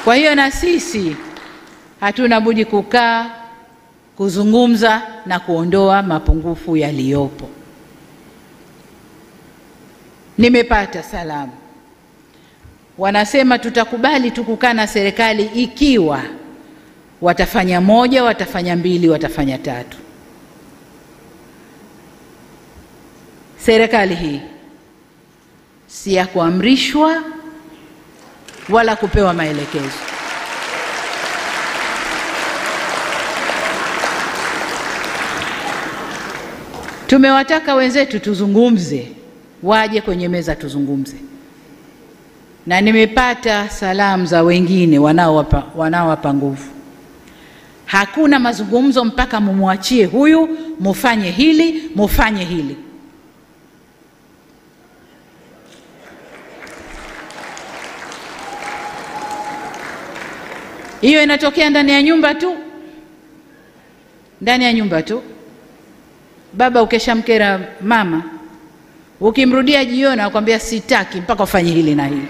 Kwa hiyo na sisi hatuna budi kukaa kuzungumza na kuondoa mapungufu yaliyopo. Nimepata salamu wanasema tutakubali tukukaa na serikali ikiwa watafanya 1, watafanya 2, watafanya 3. Serikali hii si ya kuamrishwa wala kupewa maelekezo. Tumewataka wenzetu tuzungumze, waje kwenye meza tuzungumze. Na nimepata salamu za wengine wanaowapa nguvu. Hakuna mazungumzo mpaka mumwachie huyu, mufanye hili, mufanye hili. Hiyo inatokea ndani ya nyumba tu. Ndani ya nyumba tu. Baba ukeshamkera mama, ukimrudia jioni akwambia sitaki mpaka ufanye hili na hili.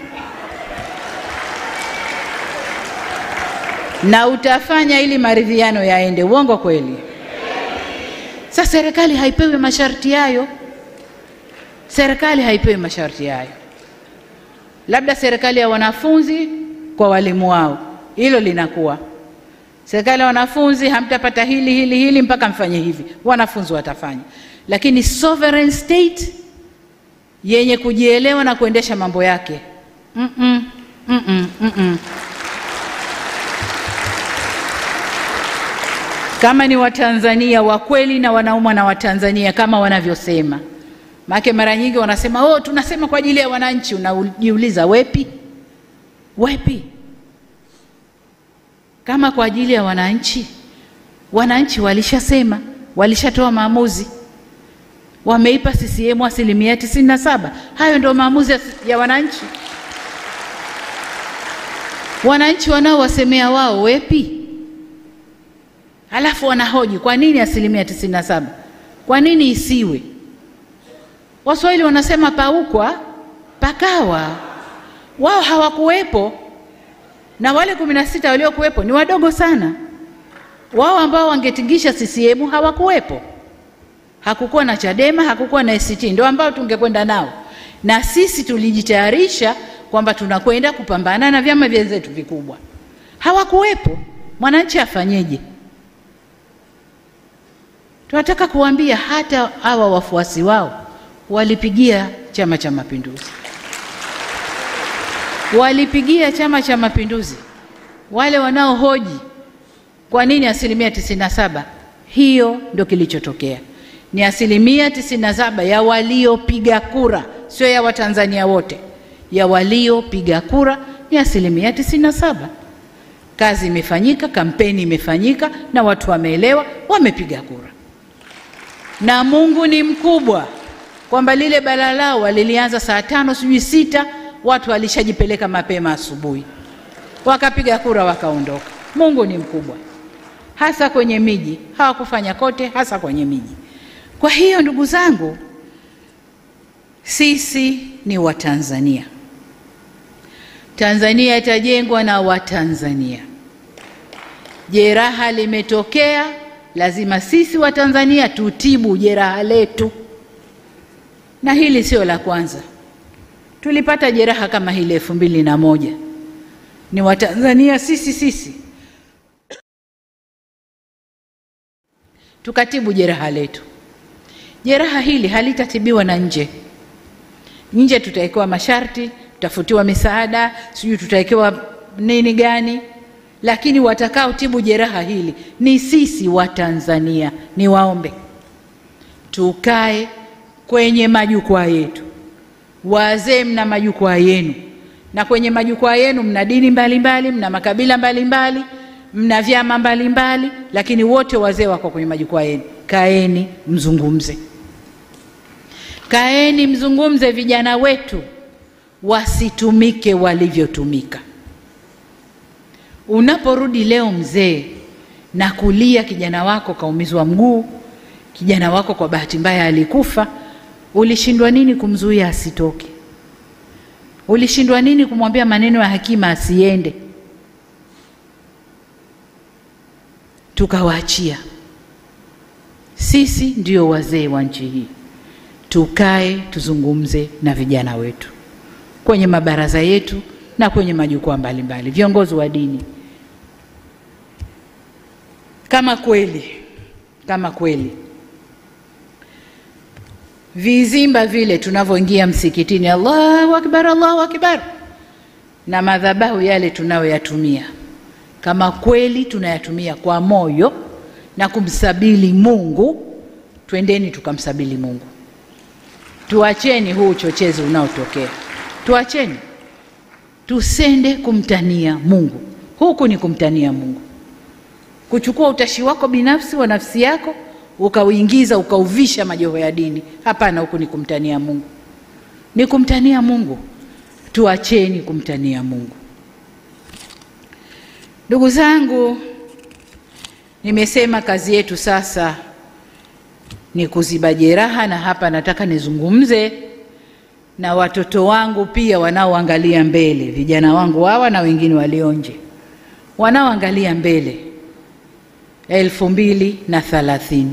Na utafanya ili maridhiano yaende. Uongo kweli? Sasa serikali haipewi masharti hayo. Serikali haipewi masharti hayo. Labda serikali ya wanafunzi kwa walimu wao, hilo linakuwa. Serikali ya wanafunzi hamtapata hili mpaka mfanye hivi. Wanafunzi watafanya. Lakini sovereign state yenye kujielewa na kuendesha mambo yake. Kama ni Watanzania wa kweli na wanaumwa na Watanzania kama wanavyosema, Maana mara nyingi wanasema tunasema kwa ajili ya wananchi. Unajiuliza wepi? Wepi? Kama kwa ajili ya wananchi, wananchi walishasema, walishatoa maamuzi. Wameipa CCM 97%. Hayo ndio maamuzi ya wananchi. Wananchi wanao wasemea wao wepi? Halafu wanahoji kwa nini 97%? Kwa nini isiwe? Waswahili wanasema paukwa pakawa. Wao hawakuwepo, na wale 16 waliokuwepo ni wadogo sana. Wao ambao wangetingisha CCM hawakuwepo. Hakukuwa na Chadema, hakukuwa na ACT, ndio ambao tungekwenda nao. Na sisi tulijitayarisha kwamba tunakwenda kupambana na vyama vyetu vikubwa. Hawakuwepo. Mwananchi afanyeje? Tunataka kuambia hata hawa wafuasi wao walipigia Chama cha Mapinduzi. Walipigia Chama cha Mapinduzi. Wale wanaohoji kwa nini 97%, hiyo ndio kilichotokea. Ni 97% ya waliopiga kura, sio ya Watanzania wote. Ya waliopiga kura ni 97%. Kazi imefanyika, kampeni imefanyika, na watu wameelewa, wamepiga kura. Na Mungu ni mkubwa, kwamba lile balaa lao walilianza saa 5 sijui 6, watu walishajipeleka mapema asubuhi, wakapiga kura wakaondoka. Mungu ni mkubwa. Hasa kwenye miji, hawakufanya kote, hasa kwenye miji. Kwa hiyo ndugu zangu, sisi ni Watanzania. Tanzania itajengwa na Watanzania. Jeraha limetokea, lazima sisi Watanzania tutibu jeraha letu. Na hili sio la kwanza. Tulipata jeraha kama hili 2001. Ni Watanzania sisi tukatibu jeraha letu. Jeraha hili halitatibiwa na nje. Nje tutawekewa masharti, tutafutiwa misaada, sijui tutawekewa nini gani, lakini watakao tibu jeraha hili ni sisi Watanzania. Niwaombe tukae kwenye majukwaa yetu. Wazee mna majukwaa yenu, na kwenye majukwaa yenu mna dini mbalimbali, mna makabila mbalimbali, mna vyama mbalimbali, lakini wote wazee wako kwenye majukwaa yenu. Kaeni mzungumze. Kaeni mzungumze, vijana wetu wasitumike walivyotumika. Unaporudi leo mzee na kulia kijana wako kaumizwa mguu, kijana wako kwa bahati mbaya alikufa, ulishindwa nini kumzuia asitoke? Ulishindwa nini kumwambia maneno ya hakima asiende? Tukawaachia. Sisi ndio wazee wa nchi hii. Tukae tuzungumze na vijana wetu kwenye mabaraza yetu na kwenye majukwaa mbalimbali. Viongozi wa dini, kama kweli vizimba vile tunavyoingia msikitini, Allahu Akbar, Allahu Akbar, na madhabahu yale tunayoyatumia, kama kweli tunayatumia kwa moyo na kumsabili Mungu, twendeni tukamsabili Mungu. Tuacheni huu uchochezi unaotokea. Tuacheni. Tusende kumtania Mungu. Huku ni kumtania Mungu. Kuchukua utashi wako binafsi wa nafsi yako ukauingiza ukauvisha majoho ya dini. Hapana, huku ni kumtania Mungu. Ni kumtania Mungu. Tuacheni kumtania Mungu. Ndugu zangu, nimesema kazi yetu sasa ni kuziba jeraha, na hapa nataka nizungumze na watoto wangu pia wanaoangalia mbele, vijana wangu hawa na wengine walio nje wanaoangalia mbele. 2030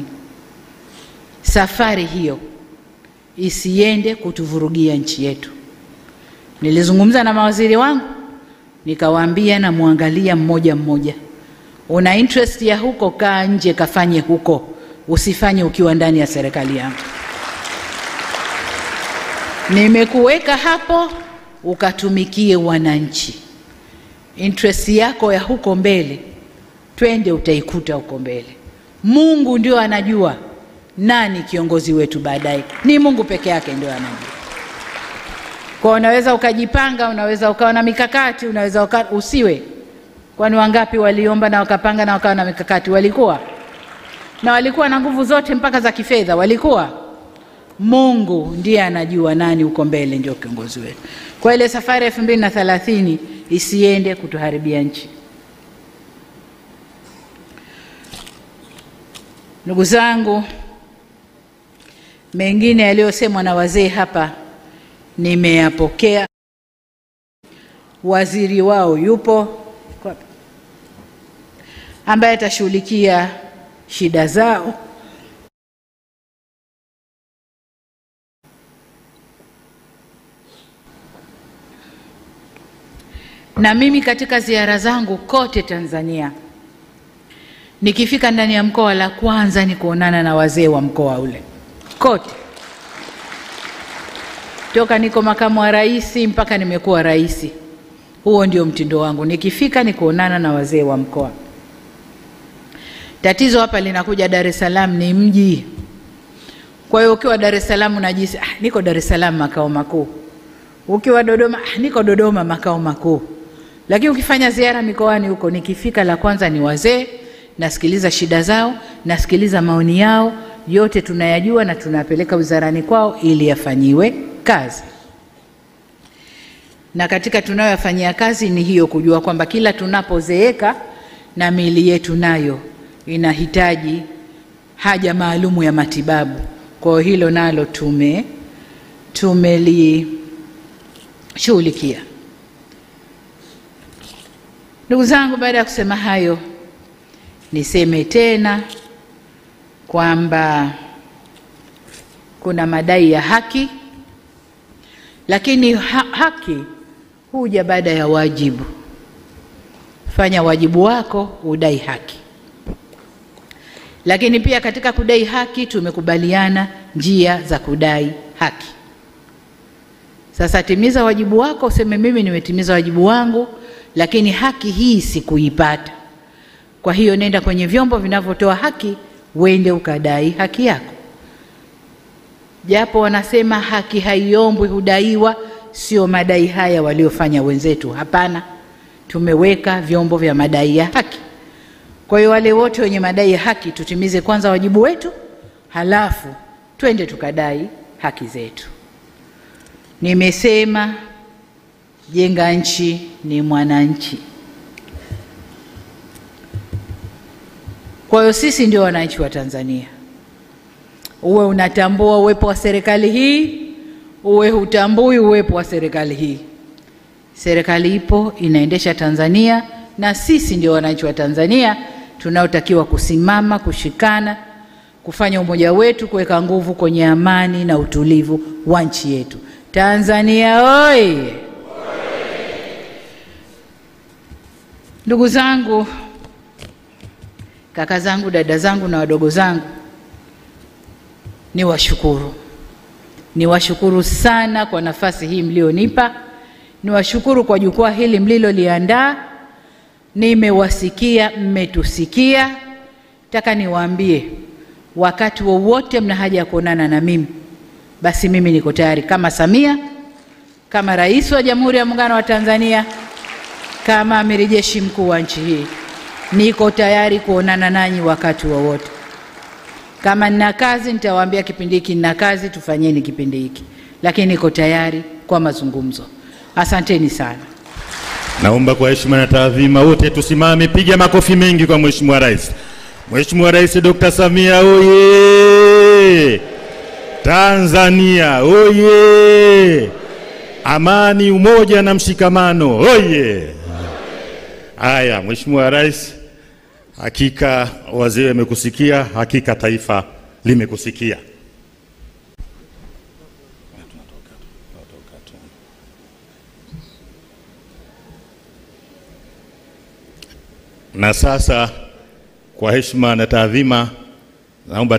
safari hiyo isiende kutuvurugia nchi yetu. Nilizungumza na mawaziri wangu nikawaambia, na muangalia mmoja mmoja. Una interest ya huko, kaa nje kafanye huko, usifanye ukiwa ndani ya serikali yangu. Nimekuweka hapo ukatumikie wananchi. Interest yako ya huko mbele, twende utaikuta huko mbele. Mungu ndio anajua nani kiongozi wetu baadaye. Ni Mungu peke yake ndio anajua. Kwa unaweza ukajipanga, unaweza ukawa na mikakati, unaweza usiwe. Kwani wangapi waliomba na wakapanga na wakawa na mikakati? Walikuwa na nguvu zote mpaka za kifedha, walikuwa. Mungu ndiye anajua nani uko mbele ndio kiongozi wetu. Kwa ile safari ya 2030 isiende kutuharibia nchi. Ndugu zangu, mengine yaliyosemwa na wazee hapa nimeyapokea. Waziri wao yupo ambaye atashughulikia shida zao. Na mimi katika ziara zangu kote Tanzania, nikifika ndani ya mkoa, la kwanza ni kuonana na wazee wa mkoa ule. Kote. Toka niko makamu wa rais mpaka nimekuwa rais. Huo ndio mtindo wangu. Nikifika ni kuonana na wazee wa mkoa. Tatizo hapa linakuja, Dar es Salaam ni mji. Kwa hiyo ukiwa Dar es Salaam unajisi, niko Dar es Salaam makao makuu. Ukiwa Dodoma, niko Dodoma makao makuu. Lakini ukifanya ziara mikoani huko, nikifika la kwanza ni wazee, nasikiliza shida zao, nasikiliza maoni yao, yote tunayajua na tunapeleka wizarani kwao ili yafanyiwe kazi. Na katika tunayoyafanyia kazi ni hiyo, kujua kwamba kila tunapozeeka na miili yetu nayo inahitaji haja maalumu ya matibabu. Kwa hilo nalo tumelishughulikia. Ndugu zangu, baada ya kusema hayo, niseme tena kwamba kuna madai ya haki, lakini haki huja baada ya wajibu. Fanya wajibu wako, udai haki. Lakini pia katika kudai haki tumekubaliana njia za kudai haki. Sasa timiza wajibu wako, useme mimi nimetimiza wajibu wangu, lakini haki hii sikuipata. Kwa hiyo nenda kwenye vyombo vinavyotoa haki, uende ukadai haki yako. Japo wanasema haki haiombwi, hudaiwa, sio madai haya waliofanya wenzetu. Hapana, tumeweka vyombo vya madai ya haki. Kwa hiyo wale wote wenye madai ya haki, tutimize kwanza wajibu wetu, halafu twende tukadai haki zetu. Nimesema jenga nchi ni mwananchi. Kwa hiyo sisi ndio wananchi wa Tanzania. Uwe unatambua uwepo wa serikali hii, uwe hutambui uwepo wa serikali hii, serikali ipo, inaendesha Tanzania, na sisi ndio wananchi wa Tanzania tunaotakiwa kusimama, kushikana, kufanya umoja wetu, kuweka nguvu kwenye amani na utulivu wa nchi yetu. Tanzania oi! Ndugu zangu, kaka zangu, dada zangu na wadogo zangu, niwashukuru sana kwa nafasi hii mlionipa. Niwashukuru kwa jukwaa hili mliloliandaa. Nimewasikia, mmetusikia. Nataka niwaambie, wakati wowote mna haja ya kuonana na mimi, basi mimi niko tayari, kama Samia, kama Rais wa Jamhuri ya Muungano wa Tanzania, kama Amiri Jeshi Mkuu wa nchi hii. Niko tayari kuonana nanyi wakati wowote. Kama nina kazi nitawaambia kipindi hiki nina kazi, tufanyeni kipindi hiki. Lakini niko tayari kwa mazungumzo. Asanteni sana. Naomba kwa heshima na taadhima wote tusimame, piga makofi mengi kwa Mheshimiwa Rais. Mheshimiwa Rais Dr. Samia oye! Tanzania oye! Amani, umoja na mshikamano oye! Haya, Mheshimiwa Rais, hakika wazee wamekusikia, hakika taifa limekusikia. Na sasa kwa heshima na taadhima naomba